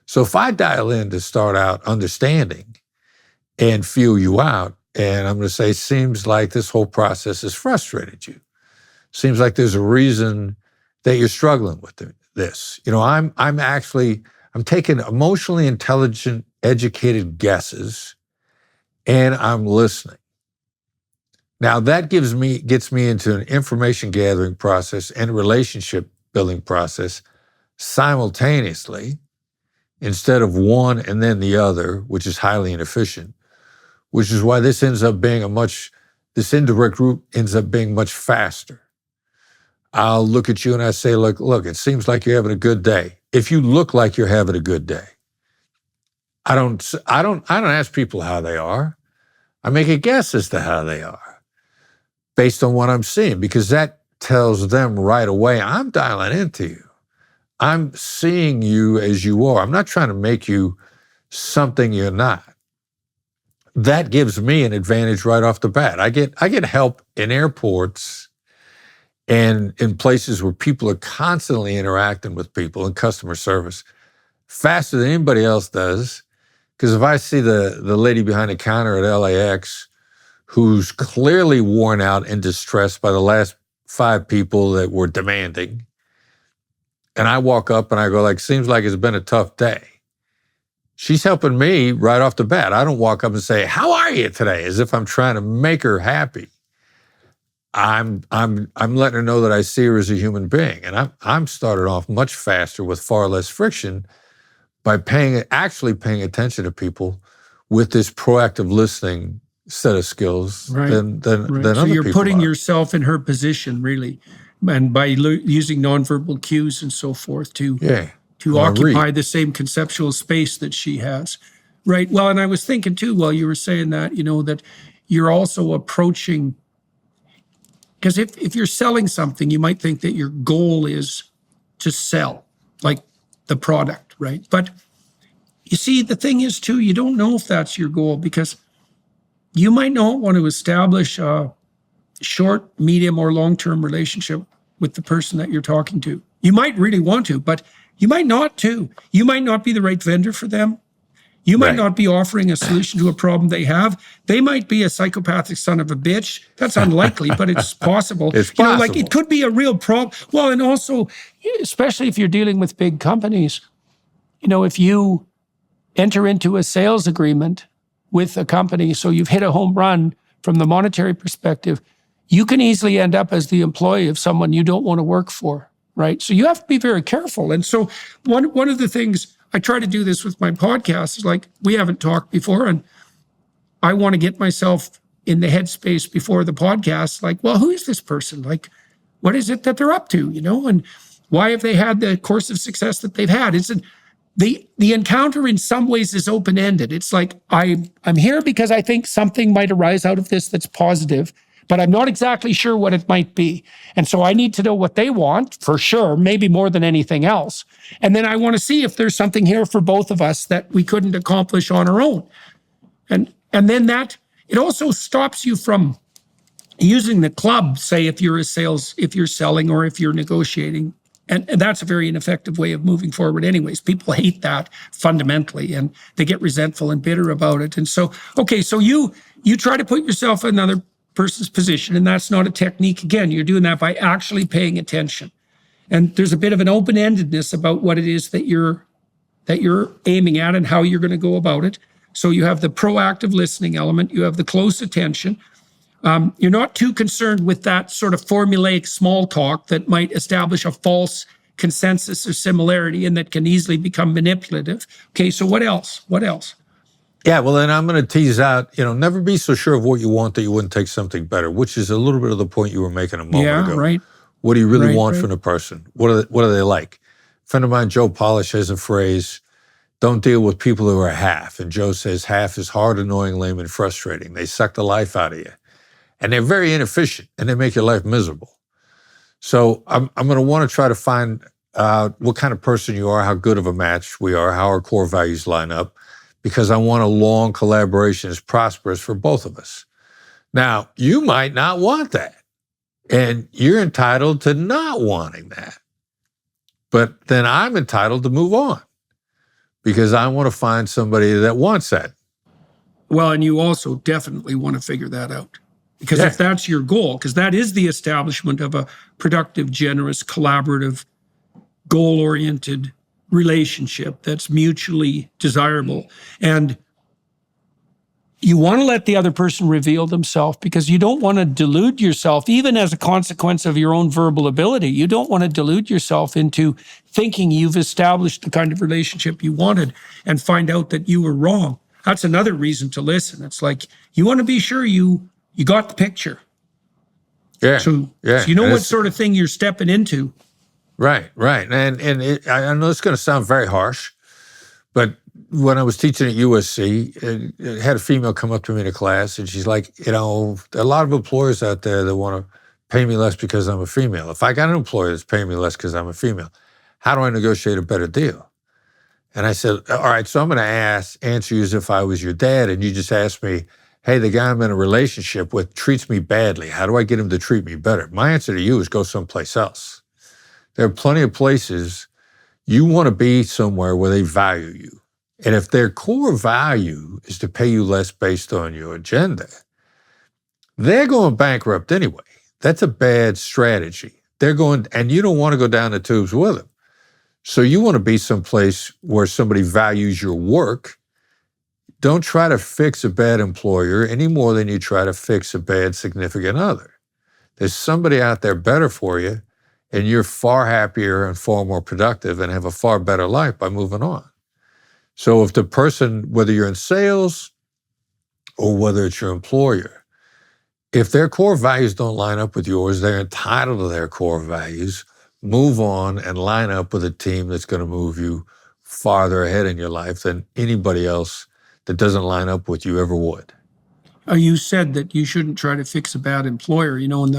Speaker 2: So if I dial in to start out understanding and feel you out, and I'm going to say, seems like this whole process has frustrated you. Seems like there's a reason that you're struggling with this. I'm taking emotionally intelligent, educated guesses, and I'm listening. Now that gets me into an information gathering process and a relationship building process simultaneously, instead of one and then the other, which is highly inefficient, which is why this indirect route ends up being much faster. I'll look at you and I say, look, it seems like you're having a good day. If you look like you're having a good day, I don't ask people how they are. I make a guess as to how they are based on what I'm seeing, because that tells them right away, I'm dialing into you. I'm seeing you as you are. I'm not trying to make you something you're not. That gives me an advantage right off the bat. I get help in airports and in places where people are constantly interacting with people in customer service faster than anybody else does. Because if I see the lady behind the counter at LAX who's clearly worn out and distressed by the last 5 people that were demanding, and I walk up and I go like, seems like it's been a tough day. She's helping me right off the bat. I don't walk up and say, how are you today? As if I'm trying to make her happy. I'm letting her know that I see her as a human being. And I'm started off much faster with far less friction by actually paying attention to people with this proactive listening set of skills than
Speaker 1: So
Speaker 2: other
Speaker 1: you're
Speaker 2: people
Speaker 1: putting
Speaker 2: are.
Speaker 1: yourself in her position, really, and by using nonverbal cues and so forth to occupy the same conceptual space that she has. Right. Well, and I was thinking too, while you were saying that, that you're also approaching, because if you're selling something, you might think that your goal is to sell, like the product, right? But you see, the thing is too, you don't know if that's your goal, because you might not want to establish a short, medium, or long-term relationship with the person that you're talking to. You might really want to, but you might not too. You might not be the right vendor for them. You might not be offering a solution to a problem they have. They might be a psychopathic son of a bitch. That's unlikely, but it's possible.
Speaker 2: It's possible.
Speaker 1: Like it could be a real problem. Well, and also, especially if you're dealing with big companies, if you enter into a sales agreement with a company, so you've hit a home run from the monetary perspective, you can easily end up as the employee of someone you don't want to work for, right? So you have to be very careful. And so one of the things, I try to do this with my podcast, is like, we haven't talked before, and I want to get myself in the headspace before the podcast, like, well, who is this person? Like, what is it that they're up to, and why have they had the course of success that they've had? The encounter in some ways is open-ended. It's like, I'm here because I think something might arise out of this that's positive, but I'm not exactly sure what it might be. And so I need to know what they want, for sure, maybe more than anything else. And then I want to see if there's something here for both of us that we couldn't accomplish on our own. And then that, it also stops you from using the club, say, if you're selling or if you're negotiating. And that's a very ineffective way of moving forward anyways. People hate that fundamentally, and they get resentful and bitter about it. And so, okay, so you try to put yourself in another person's position, and that's not a technique. Again, you're doing that by actually paying attention. And there's a bit of an open-endedness about what it is that you're aiming at and how you're going to go about it. So you have the proactive listening element, you have the close attention. You're not too concerned with that sort of formulaic small talk that might establish a false consensus or similarity and that can easily become manipulative. Okay, so what else?
Speaker 2: Yeah, well, then I'm going to tease out, never be so sure of what you want that you wouldn't take something better, which is a little bit of the point you were making a moment ago.
Speaker 1: Yeah, right.
Speaker 2: What do you really want from the person? What are they like? A friend of mine, Joe Polish, has a phrase, don't deal with people who are half. And Joe says half is hard, annoying, lame, and frustrating. They suck the life out of you. And they're very inefficient, and they make your life miserable. So I'm going to want to try to find out what kind of person you are, how good of a match we are, how our core values line up, because I want a long collaboration that's prosperous for both of us. Now, you might not want that, and you're entitled to not wanting that. But then I'm entitled to move on because I want to find somebody that wants that.
Speaker 1: Well, and you also definitely want to figure that out. Because if that's your goal, because that is the establishment of a productive, generous, collaborative, goal-oriented relationship that's mutually desirable. And you want to let the other person reveal themselves because you don't want to delude yourself, even as a consequence of your own verbal ability. You don't want to delude yourself into thinking you've established the kind of relationship you wanted and find out that you were wrong. That's another reason to listen. It's like you want to be sure you got the picture.
Speaker 2: Yeah.
Speaker 1: So you know what sort of thing you're stepping into.
Speaker 2: Right. And I know it's going to sound very harsh, but when I was teaching at USC, I had a female come up to me in a class, and she's like, there are a lot of employers out there that want to pay me less because I'm a female. If I got an employer that's paying me less because I'm a female, how do I negotiate a better deal? And I said, all right, so I'm going to answer you as if I was your dad, and you just asked me, hey, the guy I'm in a relationship with treats me badly. How do I get him to treat me better? My answer to you is go someplace else. There are plenty of places you want to be somewhere where they value you. And if their core value is to pay you less based on your agenda, they're going bankrupt anyway. That's a bad strategy. They're going, and you don't want to go down the tubes with them. So you want to be someplace where somebody values your work. Don't try to fix a bad employer any more than you try to fix a bad significant other. There's somebody out there better for you, and you're far happier and far more productive and have a far better life by moving on. So if the person, whether you're in sales or whether it's your employer, if their core values don't line up with yours, they're entitled to their core values. Move on and line up with a team that's going to move you farther ahead in your life than anybody else that doesn't line up with you ever would.
Speaker 1: You said that you shouldn't try to fix a bad employer. And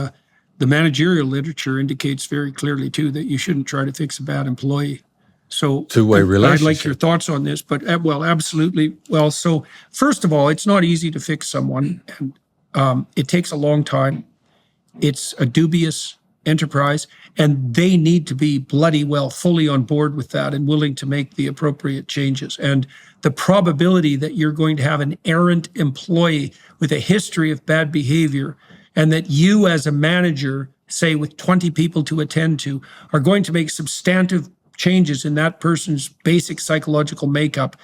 Speaker 1: the managerial literature indicates very clearly, too, that you shouldn't try to fix a bad employee. So
Speaker 2: Two-way relationship.
Speaker 1: I'd like your thoughts on this, but well, absolutely. Well, so first of all, it's not easy to fix someone, and it takes a long time. It's a dubious enterprise, and they need to be bloody well fully on board with that and willing to make the appropriate changes. And the probability that you're going to have an errant employee with a history of bad behavior, and that you as a manager, say with 20 people to attend to, are going to make substantive changes in that person's basic psychological makeup,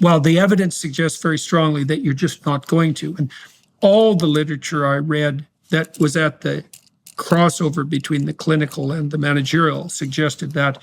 Speaker 1: while the evidence suggests very strongly that you're just not going to. And all the literature I read that was at the crossover between the clinical and the managerial suggested that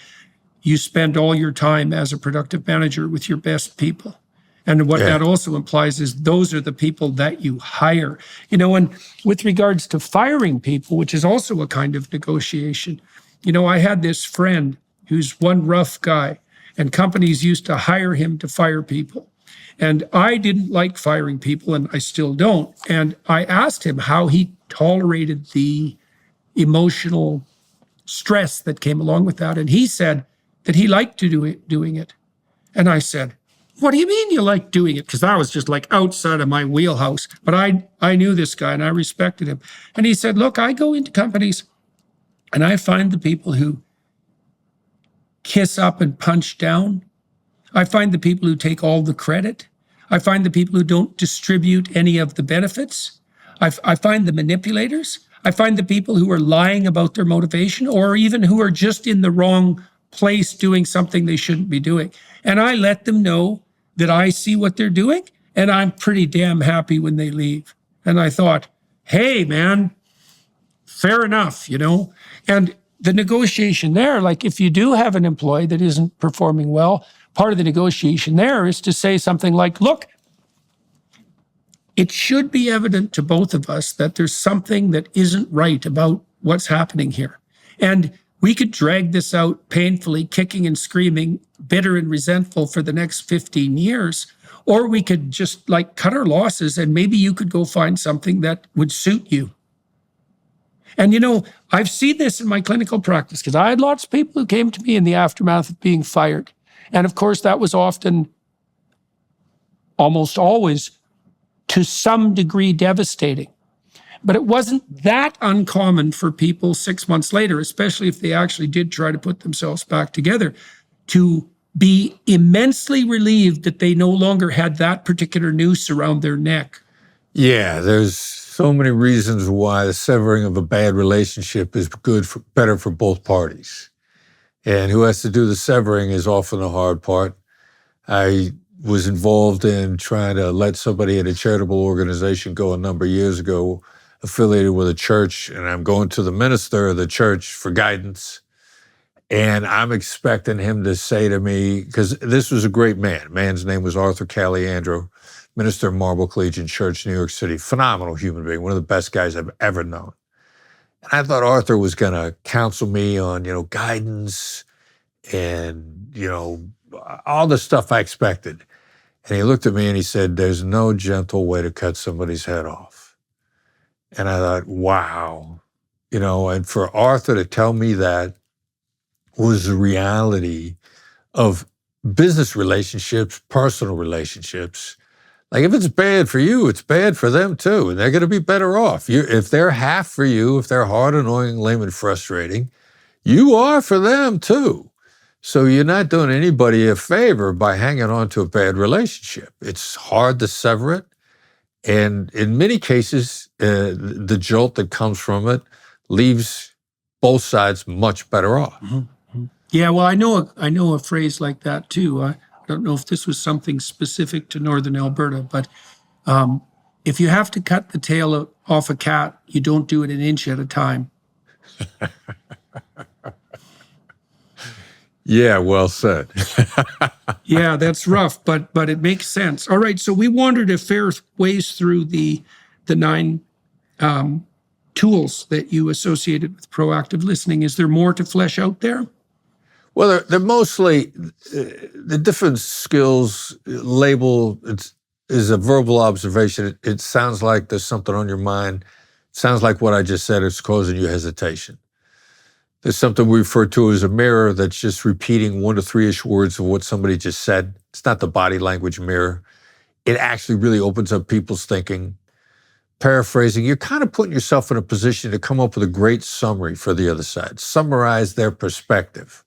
Speaker 1: you spend all your time as a productive manager with your best people. And what that also implies is those are the people that you hire. And with regards to firing people, which is also a kind of negotiation, I had this friend who's one rough guy, and companies used to hire him to fire people. And I didn't like firing people, and I still don't. And I asked him how he tolerated the emotional stress that came along with that. And he said that he liked doing it. And I said, what do you mean you like doing it? Because I was just like outside of my wheelhouse. But I knew this guy and I respected him. And he said, look, I go into companies and I find the people who kiss up and punch down. I find the people who take all the credit. I find the people who don't distribute any of the benefits. I find the manipulators. I find the people who are lying about their motivation, or even who are just in the wrong place doing something they shouldn't be doing. And I let them know that I see what they're doing, and I'm pretty damn happy when they leave. And I thought, hey, man, fair enough, And the negotiation there, like if you do have an employee that isn't performing well, part of the negotiation there is to say something like, look, it should be evident to both of us that there's something that isn't right about what's happening here. And we could drag this out painfully, kicking and screaming, bitter and resentful for the next 15 years. Or we could just cut our losses, and maybe you could go find something that would suit you. And I've seen this in my clinical practice because I had lots of people who came to me in the aftermath of being fired. And of course, that was often, almost always, to some degree devastating. But it wasn't that uncommon for people 6 months later, especially if they actually did try to put themselves back together, to be immensely relieved that they no longer had that particular noose around their neck.
Speaker 2: Yeah, there's so many reasons why the severing of a bad relationship is better for both parties. And who has to do the severing is often the hard part. I was involved in trying to let somebody at a charitable organization go a number of years ago, affiliated with a church, and I'm going to the minister of the church for guidance. And I'm expecting him to say to me, because this was a great man. Man's name was Arthur Caliandro, minister of Marble Collegiate Church, New York City. Phenomenal human being, one of the best guys I've ever known. And I thought Arthur was going to counsel me on, guidance and, all the stuff I expected. And he looked at me and he said, there's no gentle way to cut somebody's head off. And I thought, wow. And for Arthur to tell me that was the reality of business relationships, personal relationships. Like if it's bad for you, it's bad for them too, and they're going to be better off. If they're half for you, if they're hard, annoying, lame, and frustrating, you are for them too. So you're not doing anybody a favor by hanging on to a bad relationship. It's hard to sever it. And in many cases, the jolt that comes from it leaves both sides much better off.
Speaker 1: Mm-hmm. Yeah, well, I know a phrase like that too. I don't know if this was something specific to Northern Alberta, but if you have to cut the tail off a cat, you don't do it an inch at a time.
Speaker 2: Yeah, well said.
Speaker 1: Yeah, that's rough, but it makes sense. All right, so we wandered a fair ways through the 9 tools that you associated with proactive listening. Is there more to flesh out there?
Speaker 2: Well, they're mostly the different skills label. Is a verbal observation. It sounds like there's something on your mind. It sounds like what I just said is causing you hesitation. There's something we refer to as a mirror that's just repeating 1 to 3-ish words of what somebody just said. It's not the body language mirror. It actually really opens up people's thinking. Paraphrasing, you're kind of putting yourself in a position to come up with a great summary for the other side. Summarize their perspective.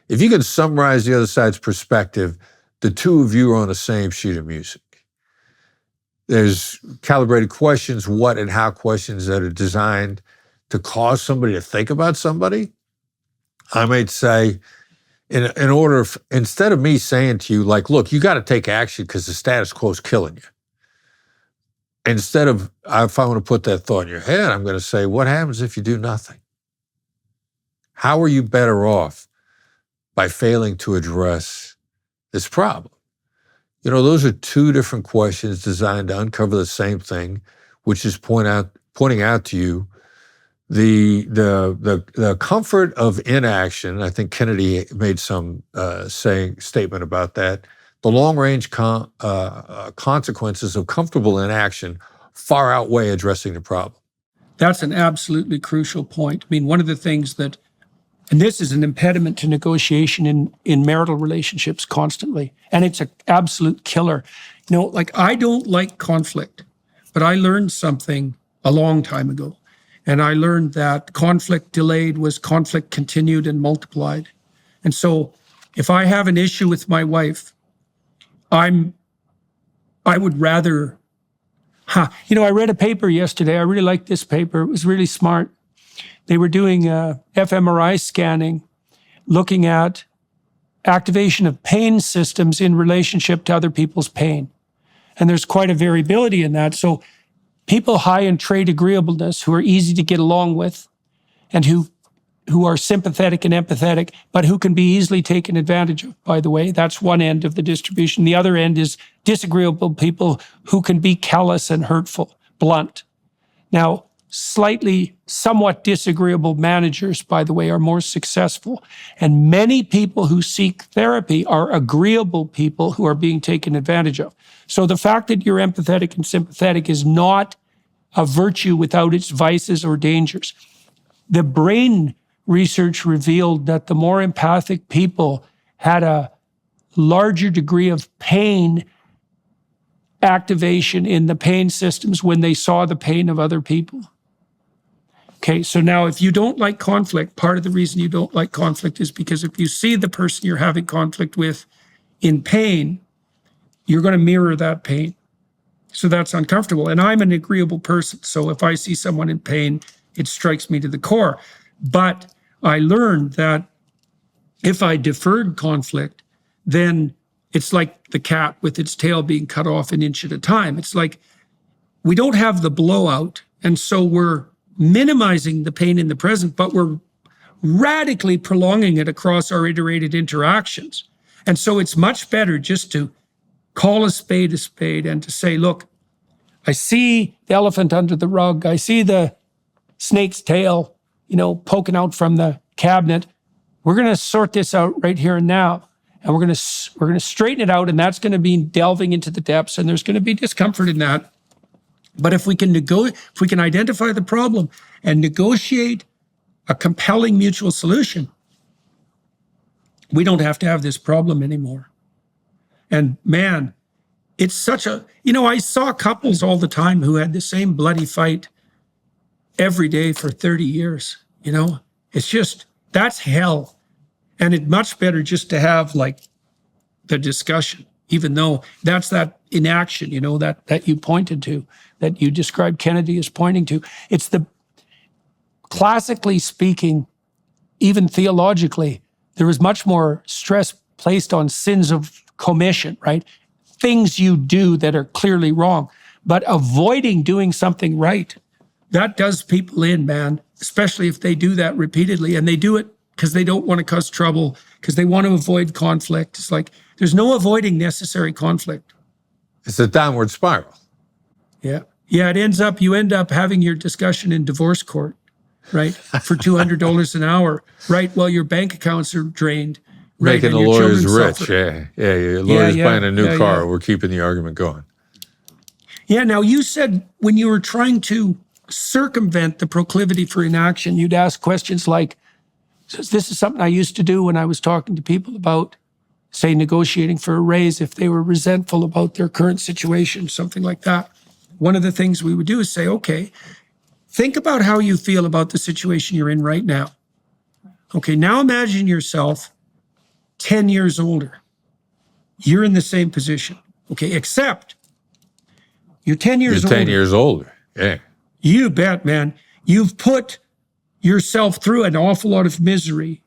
Speaker 2: If you can summarize the other side's perspective, the two of you are on the same sheet of music. There's calibrated questions, what and how questions that are designed to cause somebody to think about somebody. I might say, in order, instead of me saying to you, like, look, you got to take action because the status quo is killing you. Instead of, if I want to put that thought in your head, I'm going to say, what happens if you do nothing? How are you better off by failing to address this problem? You know, those are 2 different questions designed to uncover the same thing, which is pointing out to you the comfort of inaction. I think Kennedy made some statement about that. The long-range consequences of comfortable inaction far outweigh addressing the problem.
Speaker 1: That's an absolutely crucial point. I mean, one of the things that, and this is an impediment to negotiation in marital relationships constantly, and it's an absolute killer. You know, like I don't like conflict, but I learned something a long time ago. And I learned that conflict delayed was conflict continued and multiplied. And so if I have an issue with my wife, I would rather, you know, I read a paper yesterday. I really liked this paper. It was really smart. They were doing fMRI scanning, looking at activation of pain systems in relationship to other people's pain. And there's quite a variability in that. So people high in trait agreeableness who are easy to get along with and who are sympathetic and empathetic, but who can be easily taken advantage of, by the way. That's one end of the distribution. The other end is disagreeable people who can be callous and hurtful, blunt. Now, somewhat disagreeable managers, by the way, are more successful. And many people who seek therapy are agreeable people who are being taken advantage of. So the fact that you're empathetic and sympathetic is not a virtue without its vices or dangers. The brain research revealed that the more empathic people had a larger degree of pain activation in the pain systems when they saw the pain of other people. Okay, so now if you don't like conflict, part of the reason you don't like conflict is because if you see the person you're having conflict with in pain, you're going to mirror that pain. So that's uncomfortable. And I'm an agreeable person. So if I see someone in pain, it strikes me to the core. But I learned that if I deferred conflict, then it's like the cat with its tail being cut off an inch at a time. It's like we don't have the blowout. And so we're minimizing the pain in the present, but we're radically prolonging it across our iterated interactions. And so it's much better just to call a spade and to say, look, I see the elephant under the rug. I see the snake's tail, poking out from the cabinet. We're going to sort this out right here and now. And we're going to straighten it out. And that's going to be delving into the depths. And there's going to be discomfort in that. But if we can identify the problem and negotiate a compelling mutual solution, we don't have to have this problem anymore. And man, it's such a, I saw couples all the time who had the same bloody fight every day for 30 years. It's just, that's hell. And it's much better just to have like the discussion, even though that's that inaction, that you pointed to, that you described Kennedy as pointing to. It's the, classically speaking, even theologically, there is much more stress placed on sins of commission, right? Things you do that are clearly wrong, but avoiding doing something right, that does people in, man, especially if they do that repeatedly, and they do it because they don't want to cause trouble, because they want to avoid conflict. It's like, there's no avoiding necessary conflict.
Speaker 2: It's a downward spiral.
Speaker 1: Yeah. Yeah, you end up having your discussion in divorce court, right? For $200 an hour, right? While your bank accounts are drained. Right?
Speaker 2: Making the lawyers rich. Yeah. Your lawyer's buying a new car.
Speaker 1: Yeah.
Speaker 2: We're keeping the argument going.
Speaker 1: Yeah, now you said when you were trying to circumvent the proclivity for inaction, you'd ask questions like, this is something I used to do when I was talking to people about, say, negotiating for a raise if they were resentful about their current situation, something like that. One of the things we would do is say, okay, think about how you feel about the situation you're in right now. Okay, now imagine yourself 10 years older. You're in the same position. Okay, except you're 10 years older.
Speaker 2: You're 10 years older. Yeah.
Speaker 1: You bet, man. You've put yourself through an awful lot of misery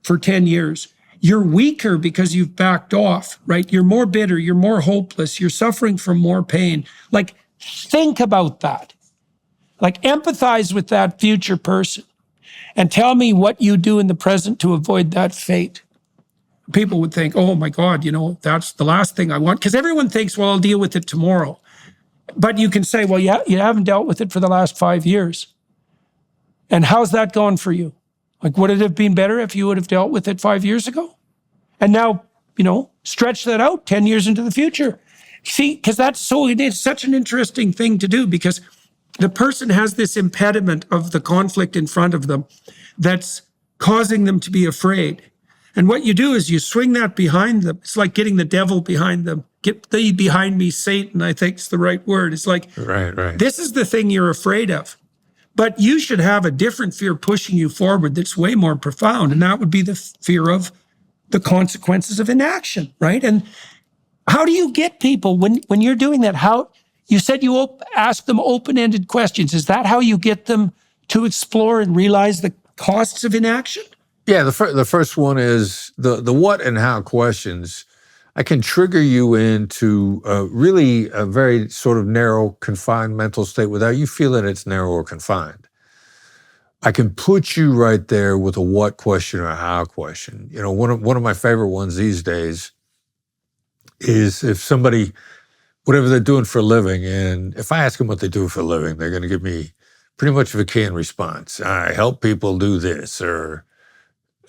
Speaker 1: for 10 years. You're weaker because you've backed off, right? You're more bitter. You're more hopeless. You're suffering from more pain. Like, think about that. Like, empathize with that future person and tell me what you do in the present to avoid that fate. People would think, oh my God, that's the last thing I want. Because everyone thinks, well, I'll deal with it tomorrow. But you can say, well, yeah, you haven't dealt with it for the last 5 years. And how's that gone for you? Like, would it have been better if you would have dealt with it 5 years ago? And now, stretch that out 10 years into the future. See, because it's such an interesting thing to do, because the person has this impediment of the conflict in front of them that's causing them to be afraid. And what you do is you swing that behind them. It's like getting the devil behind them. Get thee behind me, Satan, I think is the right word. It's like,
Speaker 2: right.
Speaker 1: This is the thing you're afraid of. But you should have a different fear pushing you forward that's way more profound. And that would be the fear of the consequences of inaction, right? And how do you get people when you're doing that? How you said you ask them open-ended questions. Is that how you get them to explore and realize the costs of inaction?
Speaker 2: Yeah, the first one is the what and how questions. I can trigger you into really a very sort of narrow, confined mental state without you feeling it's narrow or confined. I can put you right there with a what question or a how question. One of my favorite ones these days is if somebody, whatever they're doing for a living, and if I ask them what they do for a living, they're going to give me pretty much of a canned response. I help people do this, or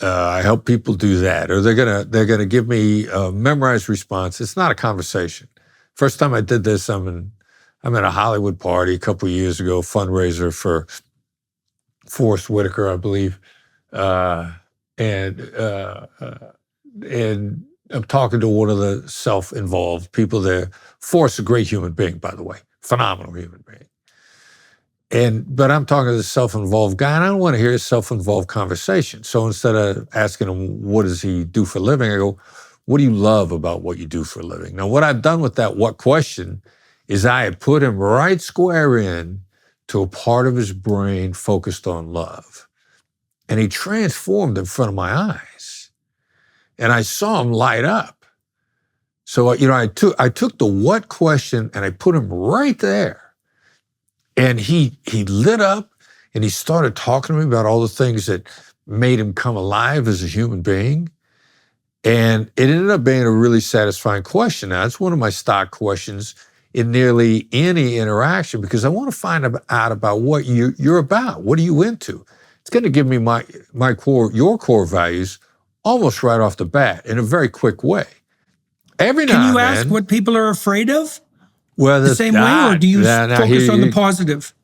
Speaker 2: I help people do that, or they're gonna give me a memorized response. It's not a conversation. First time I did this, I'm at a Hollywood party a couple of years ago, fundraiser for Forrest Whitaker, I believe, and I'm talking to one of the self-involved people there. Forrest, a great human being, by the way, phenomenal human being. But I'm talking to the self-involved guy, and I don't want to hear a self-involved conversation. So instead of asking him, what does he do for a living? I go, what do you love about what you do for a living? Now, what I've done with that what question is I had put him right square in to a part of his brain focused on love. And he transformed in front of my eyes. And I saw him light up. So, I took the what question and I put him right there. And he lit up and he started talking to me about all the things that made him come alive as a human being. And it ended up being a really satisfying question. Now, it's one of my stock questions in nearly any interaction because I want to find out about what you're about. What are you into? It's going to give me your core values almost right off the bat in a very quick way. Can
Speaker 1: you ask what people are afraid of?
Speaker 2: Well,
Speaker 1: the same way, or do you focus on the positive?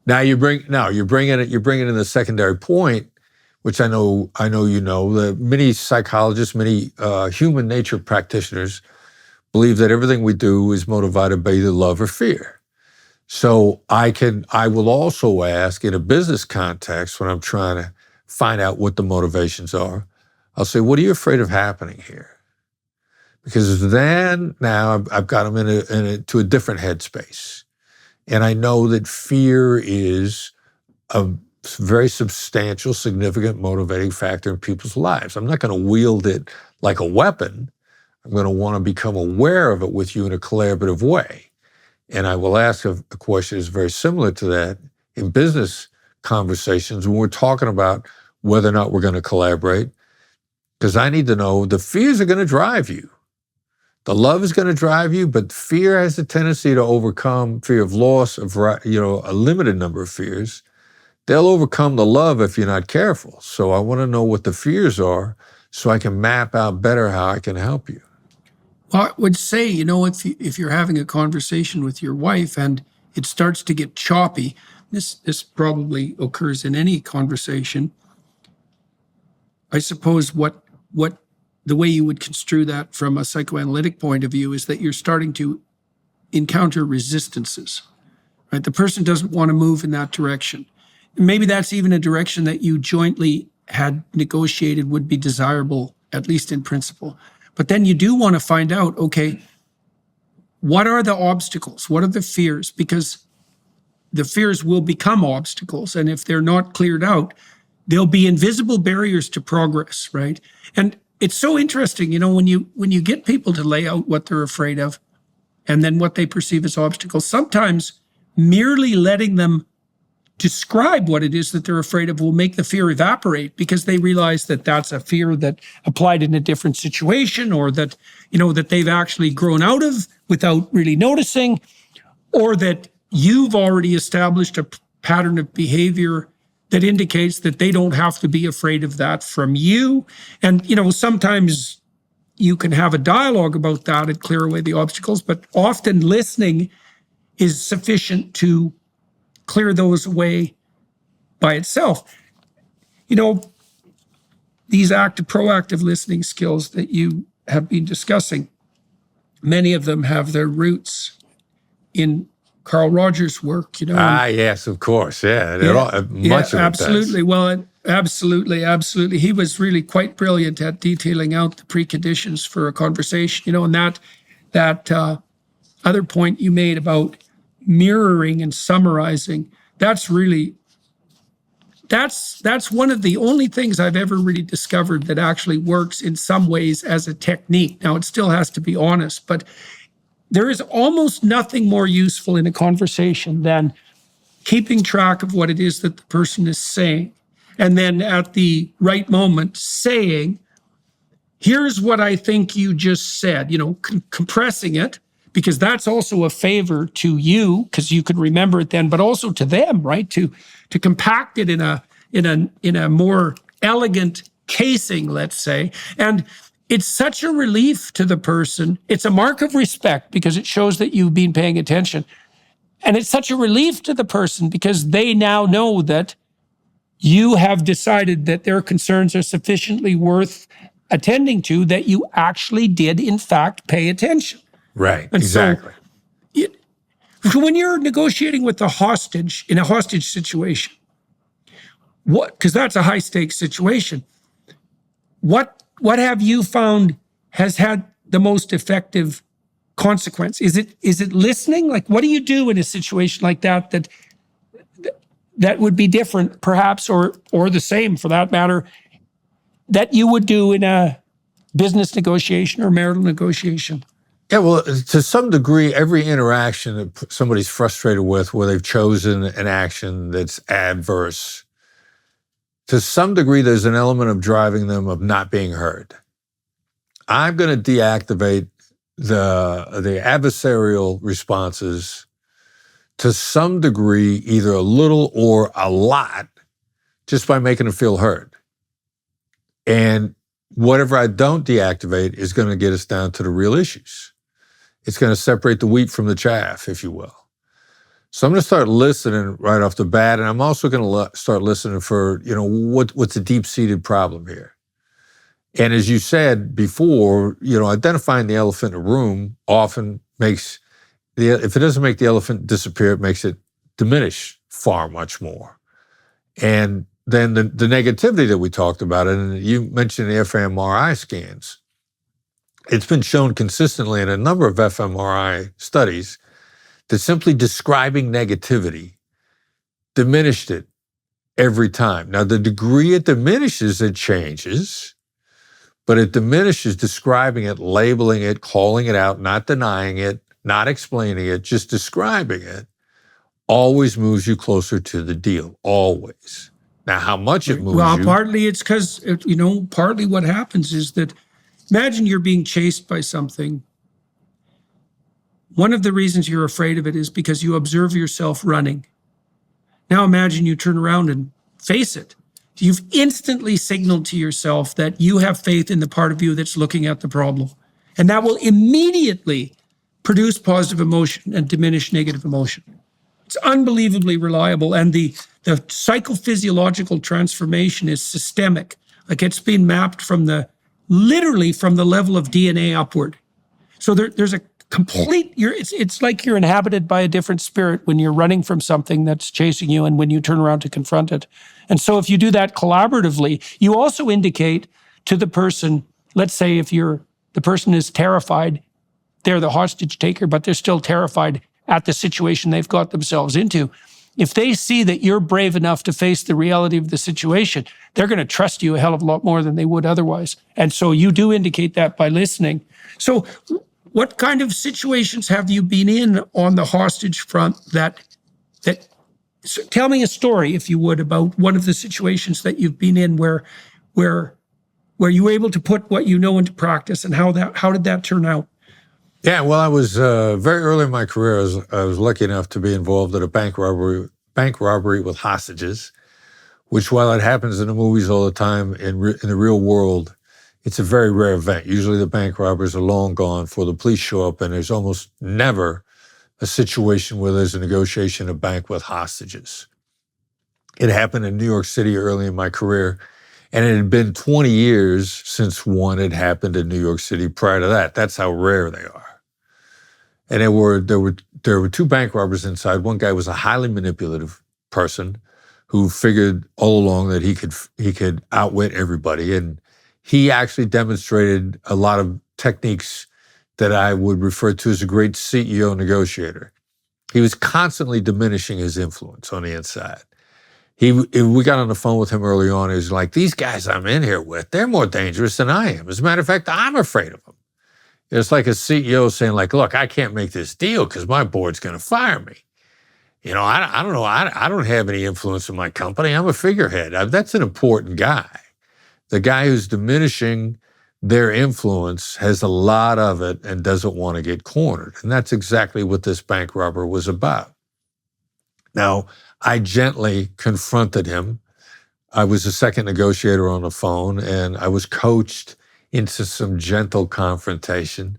Speaker 2: Now you're bringing in the secondary point, which I know the many psychologists, many human nature practitioners believe that everything we do is motivated by either love or fear. So I will also ask in a business context when I'm trying to find out what the motivations are, I'll say, what are you afraid of happening here? Because then now I've got them to a different headspace. And I know that fear is a very substantial, significant motivating factor in people's lives. I'm not going to wield it like a weapon. I'm going to want to become aware of it with you in a collaborative way. And I will ask a question that's very similar to that in business conversations when we're talking about whether or not we're going to collaborate, because I need to know the fears are going to drive you. The love is going to drive you, but fear has a tendency to overcome fear of loss, of a limited number of fears. They'll overcome the love if you're not careful. So I want to know what the fears are so I can map out better how I can help you.
Speaker 1: Well, I would say, if you're having a conversation with your wife and it starts to get choppy, this probably occurs in any conversation. I suppose what the way you would construe that from a psychoanalytic point of view is that you're starting to encounter resistances, right? The person doesn't want to move in that direction. And maybe that's even a direction that you jointly had negotiated would be desirable, at least in principle. But then you do want to find out, okay, what are the obstacles? What are the fears? Because the fears will become obstacles. And if they're not cleared out, there'll be invisible barriers to progress, right? And it's so interesting, when you get people to lay out what they're afraid of and then what they perceive as obstacles, sometimes merely letting them describe what it is that they're afraid of will make the fear evaporate, because they realize that that's a fear that applied in a different situation, or that, that they've actually grown out of without really noticing, or that you've already established a pattern of behavior that indicates that they don't have to be afraid of that from you. And, sometimes you can have a dialogue about that and clear away the obstacles, but often listening is sufficient to clear those away by itself. These proactive listening skills that you have been discussing, many of them have their roots in Carl Rogers' work,
Speaker 2: Yes, of course. Yeah. Much of it
Speaker 1: absolutely.
Speaker 2: does.
Speaker 1: Well, absolutely. He was really quite brilliant at detailing out the preconditions for a conversation, and that other point you made about mirroring and summarizing, that's one of the only things I've ever really discovered that actually works in some ways as a technique. Now, it still has to be honest, but there is almost nothing more useful in a conversation than keeping track of what it is that the person is saying, and then at the right moment saying, here's what I think you just said, compressing it, because that's also a favor to you, because you could remember it then, but also to them, right? To compact it in a more elegant casing, let's say. And it's such a relief to the person. It's a mark of respect because it shows that you've been paying attention. And it's such a relief to the person because they now know that you have decided that their concerns are sufficiently worth attending to, that you actually did, in fact, pay attention.
Speaker 2: Right,
Speaker 1: And
Speaker 2: exactly.
Speaker 1: So when you're negotiating with a hostage, in a hostage situation, because that's a high stakes situation, what have you found has had the most effective consequence? Is it listening? Like, what do you do in a situation like that would be different, perhaps, or the same for that matter, that you would do in a business negotiation or marital negotiation?
Speaker 2: Yeah, well, to some degree, every interaction that somebody's frustrated with, where they've chosen an action that's adverse, to some degree, there's an element of driving them of not being heard. I'm going to deactivate the adversarial responses to some degree, either a little or a lot, just by making them feel heard. And whatever I don't deactivate is going to get us down to the real issues. It's going to separate the wheat from the chaff, if you will. So I'm going to start listening right off the bat, and I'm also going to start listening for, what's a deep-seated problem here? And as you said before, identifying the elephant in the room often makes if it doesn't make the elephant disappear, it makes it diminish far much more. And then the negativity that we talked about, and you mentioned the fMRI scans, it's been shown consistently in a number of fMRI studies that simply describing negativity diminished it every time. Now, the degree it diminishes, it changes, but it diminishes describing it, labeling it, calling it out, not denying it, not explaining it, just describing it, always moves you closer to the deal, always. Now, how much it moves
Speaker 1: well,
Speaker 2: you...
Speaker 1: partly it's because, partly what happens is that, imagine you're being chased by something. One of the reasons you're afraid of it is because you observe yourself running. Now imagine you turn around and face it. You've instantly signaled to yourself that you have faith in the part of you that's looking at the problem. And that will immediately produce positive emotion and diminish negative emotion. It's unbelievably reliable. And the psychophysiological transformation is systemic. Like it's been mapped literally from the level of DNA upward. So there's a complete, it's like you're inhabited by a different spirit when you're running from something that's chasing you and when you turn around to confront it. And so if you do that collaboratively, you also indicate to the person, let's say if the person is terrified, they're the hostage taker, but they're still terrified at the situation they've got themselves into. If they see that you're brave enough to face the reality of the situation, they're going to trust you a hell of a lot more than they would otherwise. And so you do indicate that by listening. So what kind of situations have you been in on the hostage front so tell me a story, if you would, about one of the situations that you've been in where you were able to put what you know into practice, and how did that turn out?
Speaker 2: Yeah, well, I was very early in my career. I was lucky enough to be involved in a bank robbery with hostages, which, while it happens in the movies all the time, in the real world, it's a very rare event. Usually the bank robbers are long gone before the police show up, and there's almost never a situation where there's a negotiation of a bank with hostages. It happened in New York City early in my career, and it had been 20 years since one had happened in New York City prior to that. That's how rare they are. And there were two bank robbers inside. One guy was a highly manipulative person who figured all along that he could outwit everybody, and he actually demonstrated a lot of techniques that I would refer to as a great CEO negotiator. He was constantly diminishing his influence on the inside. We got on the phone with him early on. He was like, these guys I'm in here with, they're more dangerous than I am. As a matter of fact, I'm afraid of them. It's like a CEO saying, like, look, I can't make this deal because my board's going to fire me. I don't know. I don't have any influence in my company. I'm a figurehead. That's an important guy. The guy who's diminishing their influence has a lot of it and doesn't want to get cornered. And that's exactly what this bank robber was about. Now, I gently confronted him. I was the second negotiator on the phone, and I was coached into some gentle confrontation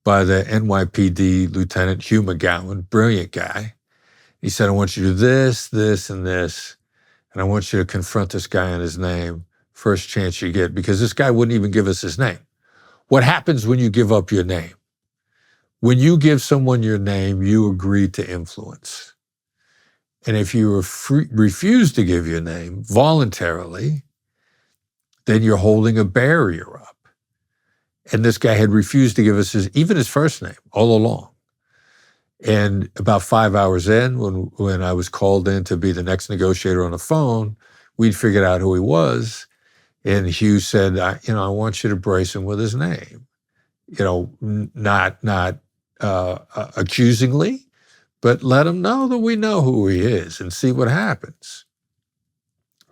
Speaker 2: by the NYPD Lieutenant Hugh McGowan, brilliant guy. He said, I want you to do this, this, and this, and I want you to confront this guy on his name first chance you get, because this guy wouldn't even give us his name. What happens when you give up your name? When you give someone your name, you agree to influence. And if you refuse to give your name voluntarily, then you're holding a barrier up. And this guy had refused to give us even his first name all along. And about 5 hours in, when I was called in to be the next negotiator on the phone, we'd figured out who he was. And Hugh said, I want you to brace him with his name. Not accusingly, but let him know that we know who he is and see what happens.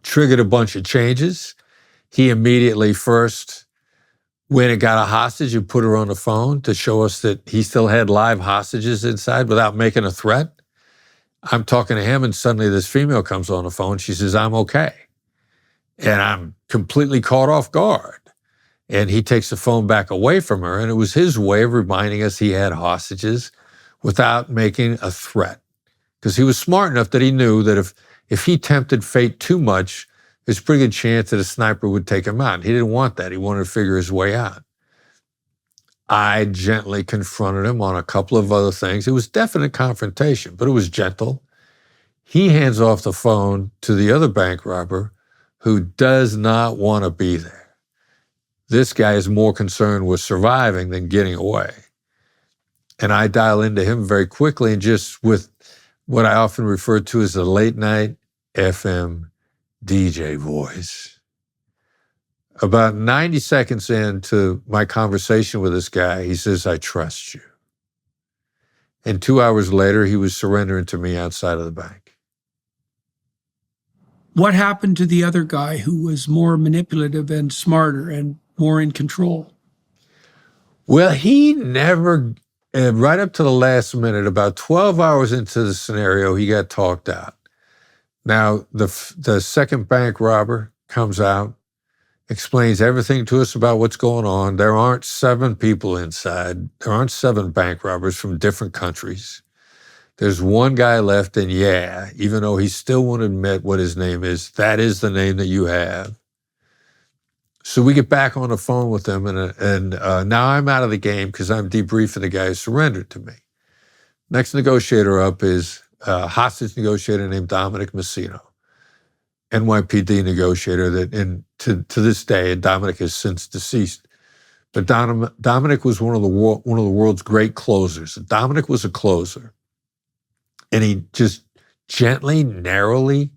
Speaker 2: Triggered a bunch of changes. He immediately first went and got a hostage and put her on the phone to show us that he still had live hostages inside without making a threat. I'm talking to him, and suddenly this female comes on the phone. She says, I'm okay. And I'm completely caught off guard. And he takes the phone back away from her, and it was his way of reminding us he had hostages without making a threat. Because he was smart enough that he knew that if he tempted fate too much, there's a pretty good chance that a sniper would take him out. He didn't want that. He wanted to figure his way out. I gently confronted him on a couple of other things. It was definite confrontation, but it was gentle. He hands off the phone to the other bank robber who does not want to be there. This guy is more concerned with surviving than getting away. And I dial into him very quickly and just with what I often refer to as the late night FM DJ voice. About 90 seconds into my conversation with this guy, he says, "I trust you." And 2 hours later, he was surrendering to me outside of the bank.
Speaker 1: What happened to the other guy who was more manipulative and smarter and more in control?
Speaker 2: Well, he never, right up to the last minute, about 12 hours into the scenario, he got talked out. Now, the second bank robber comes out, explains everything to us about what's going on. There aren't 7 people inside. There aren't 7 bank robbers from different countries. There's one guy left, and yeah, even though he still won't admit what his name is, that is the name that you have. So we get back on the phone with him, and now I'm out of the game because I'm debriefing the guy who surrendered to me. Next negotiator up is a hostage negotiator named Dominic Messino, NYPD negotiator that to this day, and Dominic is since deceased, but Dominic was one of the world's great closers. Dominic was a closer, and he just gently, narrowly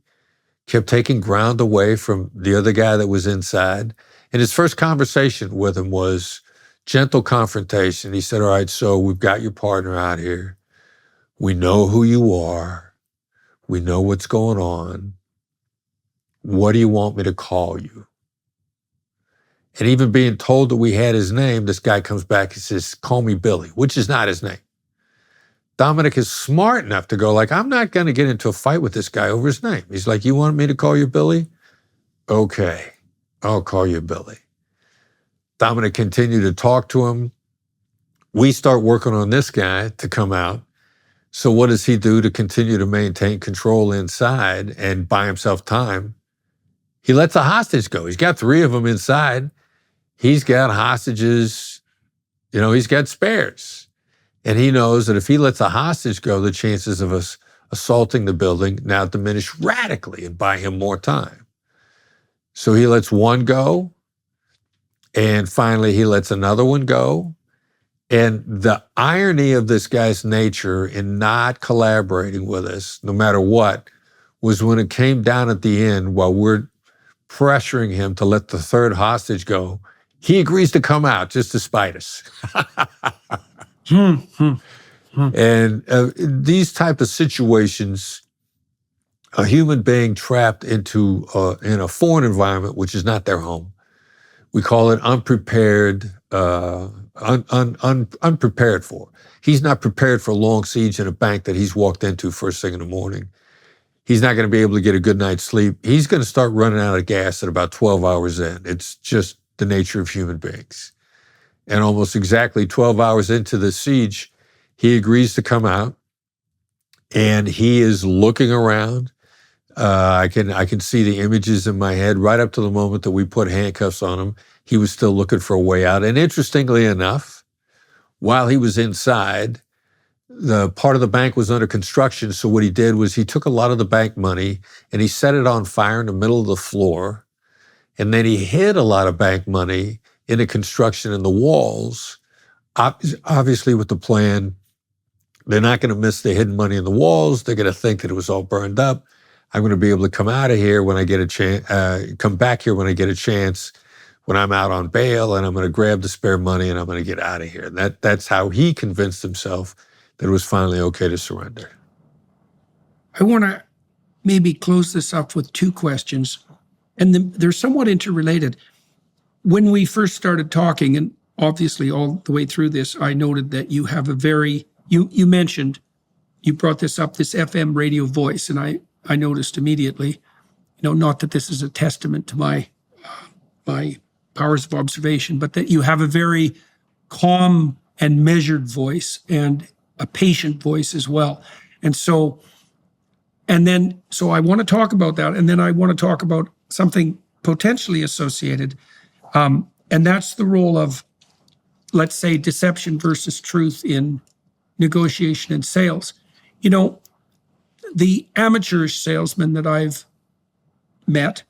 Speaker 2: kept taking ground away from the other guy that was inside. And his first conversation with him was gentle confrontation. He said, "All right, so we've got your partner out here. We know who you are. We know what's going on. What do you want me to call you?" And even being told that we had his name, this guy comes back and says, "Call me Billy," which is not his name. Dominic is smart enough to go like, "I'm not going to get into a fight with this guy over his name." He's like, "You want me to call you Billy? Okay, I'll call you Billy." Dominic continued to talk to him. We start working on this guy to come out. So what does he do to continue to maintain control inside and buy himself time? He lets a hostage go. He's got 3 of them inside. He's got hostages, he's got spares. And he knows that if he lets a hostage go, the chances of us assaulting the building now diminish radically and buy him more time. So he lets one go, and finally he lets another one go. And the irony of this guy's nature in not collaborating with us, no matter what, was when it came down at the end while we're pressuring him to let the 3rd hostage go, he agrees to come out just to spite us. And these type of situations, a human being trapped into in a foreign environment, which is not their home, we call it unprepared, unprepared for. He's not prepared for a long siege in a bank that he's walked into first thing in the morning. He's not going to be able to get a good night's sleep. He's going to start running out of gas at about 12 hours in. It's just the nature of human beings. And almost exactly 12 hours into the siege, he agrees to come out, and he is looking around. I can see the images in my head right up to the moment that we put handcuffs on him. He was still looking for a way out. And interestingly enough, while he was inside, the part of the bank was under construction. So what he did was he took a lot of the bank money and he set it on fire in the middle of the floor. And then he hid a lot of bank money in the construction in the walls, obviously with the plan, they're not going to miss the hidden money in the walls. They're going to think that it was all burned up. I'm going to be able to come out of here when I get a chance, come back here when I get a chance, when I'm out on bail, and I'm going to grab the spare money and I'm going to get out of here. And that's how he convinced himself that it was finally okay to surrender.
Speaker 1: I want to maybe close this up with 2 questions, and they're somewhat interrelated. When we first started talking, and obviously all the way through this, I noted that you have a very, you mentioned, you brought this up, this FM radio voice, and I noticed immediately, not that this is a testament to my powers of observation, but that you have a very calm and measured voice and a patient voice as well. And so I want to talk about that. And then I want to talk about something potentially associated, and that's the role of, let's say, deception versus truth in negotiation and sales. You know, the amateurish salesman that I've met,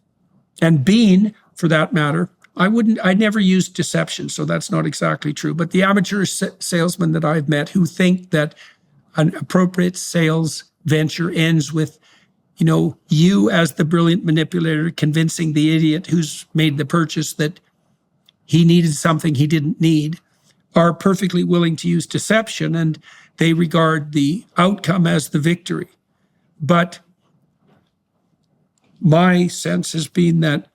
Speaker 1: and been, for that matter, I never used deception, so that's not exactly true. But the amateur salesmen that I've met who think that an appropriate sales venture ends with, you know, you as the brilliant manipulator convincing the idiot who's made the purchase that he needed something he didn't need, are perfectly willing to use deception, and they regard the outcome as the victory. But my sense has been that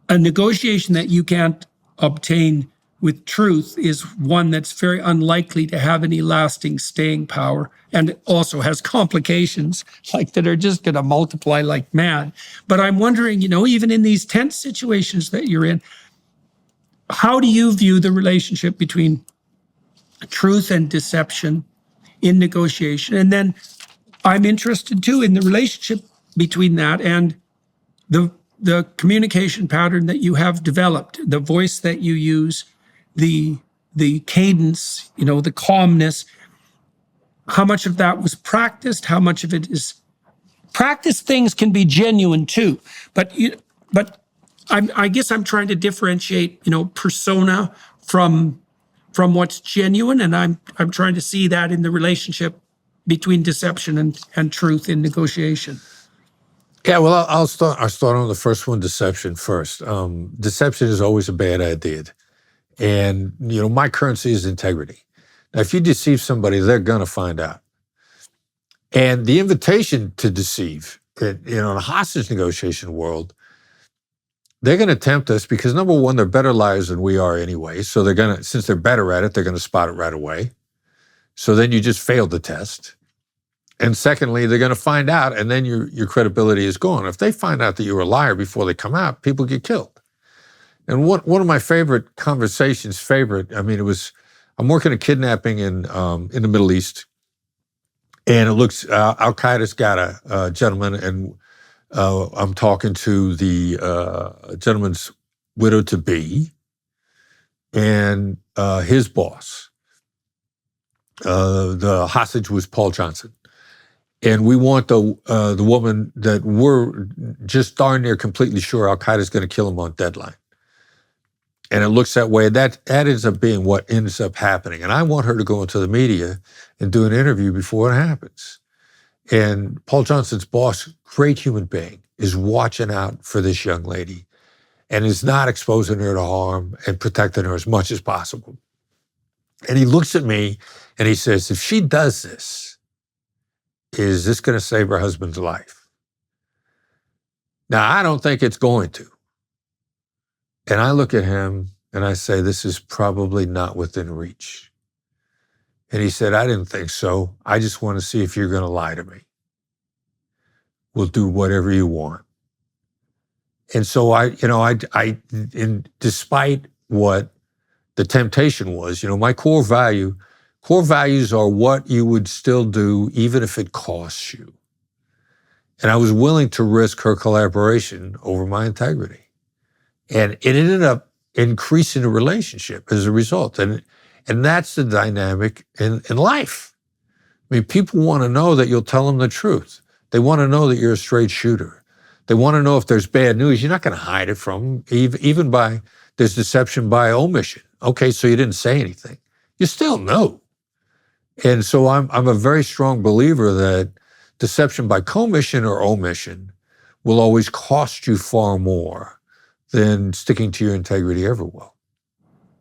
Speaker 1: a negotiation that you can't obtain with truth is one that's very unlikely to have any lasting staying power, and it also has complications like that are just going to multiply like mad. But I'm wondering, you know, even in these tense situations that you're in, how do you view the relationship between truth and deception in negotiation? And then I'm interested too in the relationship between that and the communication pattern that you have developed, the voice that you use, the cadence, you know, the calmness. How much of that was practiced? How much of it is practiced? Things can be genuine too, but I guess I'm trying to differentiate, you know, persona from what's genuine, and I'm trying to see that in the relationship between deception and truth in negotiation.
Speaker 2: Yeah, well, I'll start on the first one, deception first. Deception is always a bad idea. And, you know, my currency is integrity. Now, if you deceive somebody, they're going to find out. And the invitation to deceive, you know, in a hostage negotiation world, they're going to tempt us because, number one, they're better liars than we are anyway. So they're going to, since they're better at it, they're going to spot it right away. So then you just failed the test. And secondly, they're going to find out, and then your credibility is gone. If they find out that you're a liar before they come out, people get killed. And one of my favorite conversations, I'm working a kidnapping in the Middle East, and it looks, Al-Qaeda's got a gentleman, and I'm talking to the gentleman's widow-to-be and his boss. The hostage was Paul Johnson. And we want the woman that we're just darn near completely sure Al-Qaeda's going to kill him on deadline. And it looks that way. That ends up being what ends up happening. And I want her to go into the media and do an interview before it happens. And Paul Johnson's boss, great human being, is watching out for this young lady and is not exposing her to harm and protecting her as much as possible. And he looks at me and he says, if she does this, is this going to save her husband's life? Now, I don't think it's going to. And I look at him and I say, this is probably not within reach. And he said, I didn't think so. I just want to see if you're going to lie to me. We'll do whatever you want. And so despite what the temptation was, you know, my core values are what you would still do even if it costs you. And I was willing to risk her collaboration over my integrity. And it ended up increasing the relationship as a result. And that's the dynamic in life. I mean, people want to know that you'll tell them the truth. They want to know that you're a straight shooter. They want to know if there's bad news. You're not going to hide it from them, even by, there's deception by omission. Okay, so you didn't say anything. You still know. And so I'm a very strong believer that deception by commission or omission will always cost you far more than sticking to your integrity ever will.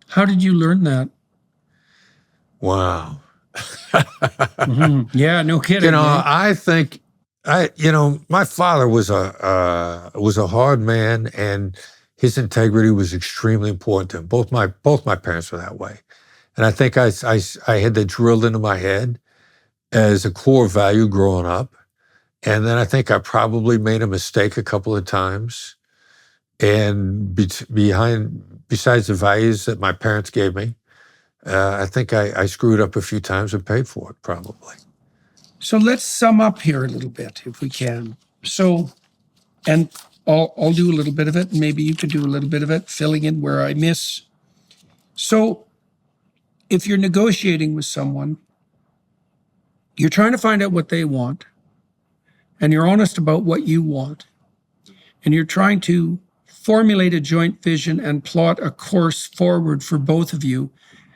Speaker 1: How did you learn that?
Speaker 2: Wow.
Speaker 1: Mm-hmm. Yeah, no kidding.
Speaker 2: You know, I think my father was a hard man, and his integrity was extremely important to him. Both my parents were that way. And I think I had that drilled into my head as a core value growing up. And then I think I probably made a mistake a couple of times. And besides the values that my parents gave me, I think I screwed up a few times and paid for it, probably. So
Speaker 1: let's sum up here a little bit, if we can. So, and I'll do a little bit of it, and maybe you could do a little bit of it, filling in where I miss. So if you're negotiating with someone, you're trying to find out what they want, and you're honest about what you want, and you're trying to formulate a joint vision and plot a course forward for both of you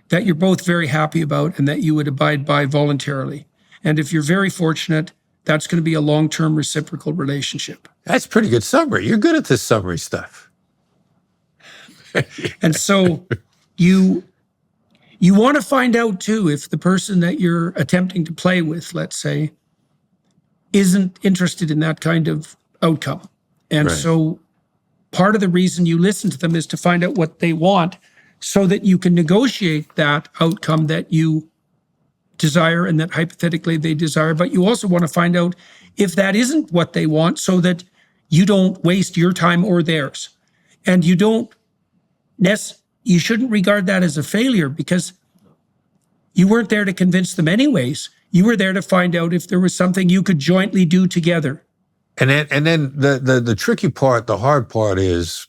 Speaker 1: that you're both very happy about and that you would abide by voluntarily. And if you're very fortunate, that's going to be a long-term reciprocal relationship.
Speaker 2: That's a pretty good summary. You're good at this summary stuff.
Speaker 1: And so you want to find out too if the person that you're attempting to play with, let's say, isn't interested in that kind of outcome. And
Speaker 2: Right.
Speaker 1: so part of the reason you listen to them is to find out what they want so that you can negotiate that outcome that you desire and that hypothetically they desire. But you also want to find out if that isn't what they want so that you don't waste your time or theirs. And you shouldn't regard that as a failure because you weren't there to convince them anyways. You were there to find out if there was something you could jointly do together.
Speaker 2: And then the tricky part, the hard part is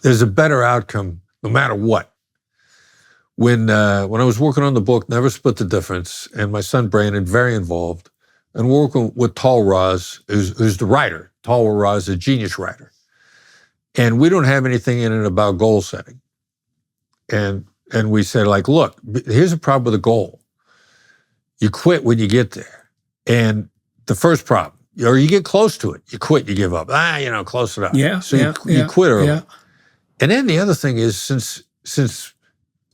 Speaker 2: there's a better outcome no matter what. When I was working on the book, Never Split the Difference, and my son Brandon, very involved, and working with Tal Raz, who's the writer. Tal Raz is a genius writer. And we don't have anything in it about goal setting. And we said, like, look, here's a problem with a goal. You quit when you get there. And the first problem, or you get close to it, you quit, you give up. Close enough.
Speaker 1: Yeah.
Speaker 2: So you quit early.
Speaker 1: Yeah.
Speaker 2: And then the other thing is, since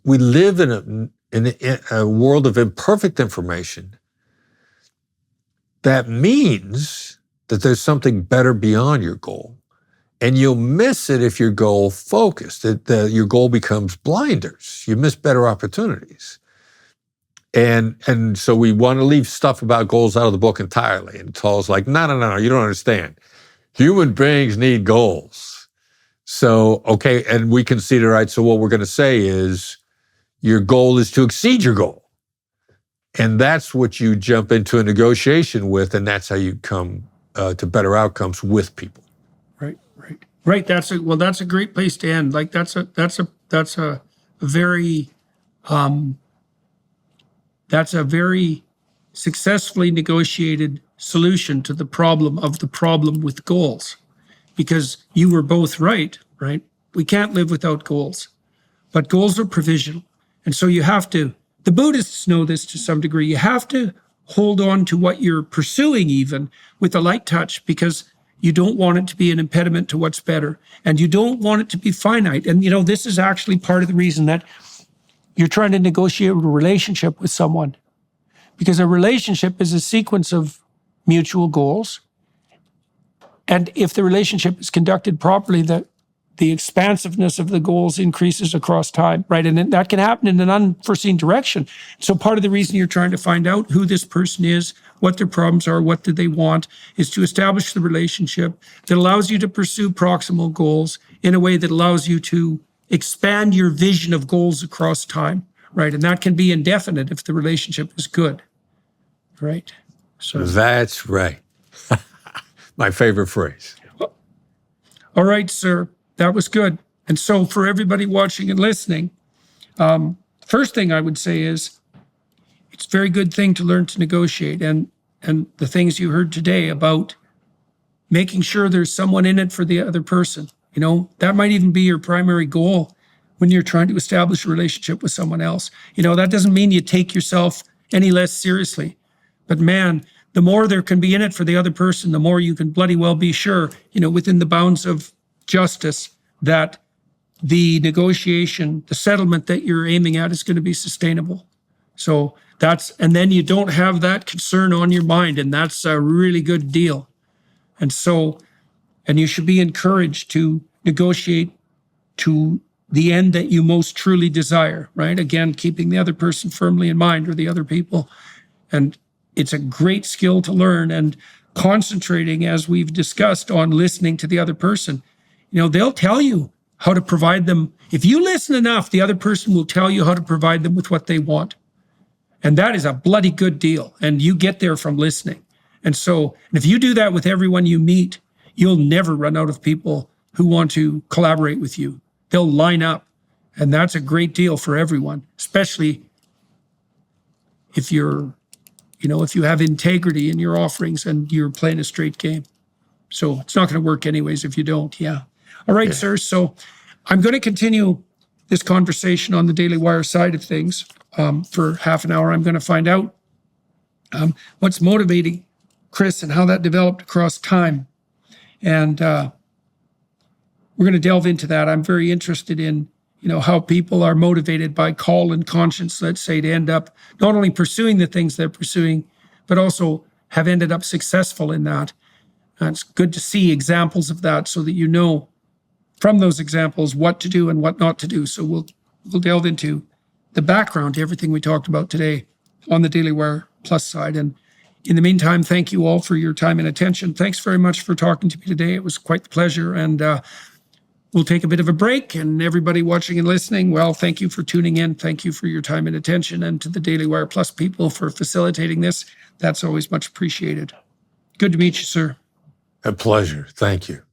Speaker 2: we live in a world of imperfect information, that means that there's something better beyond your goal. And you'll miss it if you're goal focused. Your goal becomes blinders. You miss better opportunities. And so we want to leave stuff about goals out of the book entirely. And Tal's like, no, you don't understand. Human beings need goals. So, okay, and we conceded, right, so what we're going to say is your goal is to exceed your goal. And that's what you jump into a negotiation with, and that's how you come to better outcomes with people.
Speaker 1: Right. That's a great place to end. Like that's a very successfully negotiated solution to the problem with goals, because you were both right. We can't live without goals, but goals are provisional. And so you have to, the Buddhists know this to some degree, you have to hold on to what you're pursuing even with a light touch, because you don't want it to be an impediment to what's better, and you don't want it to be finite. And this is actually part of the reason that you're trying to negotiate a relationship with someone, because a relationship is a sequence of mutual goals. And if the relationship is conducted properly, the expansiveness of the goals increases across time, right? And that can happen in an unforeseen direction. So part of the reason you're trying to find out who this person is, what their problems are, what do they want, is to establish the relationship that allows you to pursue proximal goals in a way that allows you to expand your vision of goals across time, right? And that can be indefinite if the relationship is good, right? So
Speaker 2: That's right. My favorite phrase.
Speaker 1: All right, sir. That was good. And so for everybody watching and listening, first thing I would say is it's a very good thing to learn to negotiate. And the things you heard today about making sure there's someone in it for the other person, that might even be your primary goal when you're trying to establish a relationship with someone else. That doesn't mean you take yourself any less seriously. But man, the more there can be in it for the other person, the more you can bloody well be sure, within the bounds of justice, that the negotiation, the settlement that you're aiming at is going to be sustainable. So and then you don't have that concern on your mind, and that's a really good deal. And you should be encouraged to negotiate to the end that you most truly desire, right? Again, keeping the other person firmly in mind, or the other people. And it's a great skill to learn, and concentrating, as we've discussed, on listening to the other person. They'll tell you how to provide them. If you listen enough, the other person will tell you how to provide them with what they want. And that is a bloody good deal. And you get there from listening. And if you do that with everyone you meet, you'll never run out of people who want to collaborate with you. They'll line up. And that's a great deal for everyone, especially if you're, if you have integrity in your offerings and you're playing a straight game. So it's not going to work anyways if you don't. Yeah. All right, sir. So I'm going to continue this conversation on the Daily Wire side of things for half an hour. I'm going to find out what's motivating Chris and how that developed across time. And we're going to delve into that. I'm very interested in how people are motivated by call and conscience, let's say, to end up not only pursuing the things they're pursuing, but also have ended up successful in that. And it's good to see examples of that so that you know from those examples what to do and what not to do. So we'll delve into the background to everything we talked about today on the Daily Wire Plus side. And in the meantime, thank you all for your time and attention. Thanks very much for talking to me today. It was quite the pleasure. And we'll take a bit of a break, and everybody watching and listening, well, thank you for tuning in. Thank you for your time and attention, and to the Daily Wire Plus people for facilitating this. That's always much appreciated. Good to meet you, sir.
Speaker 2: A pleasure. Thank you.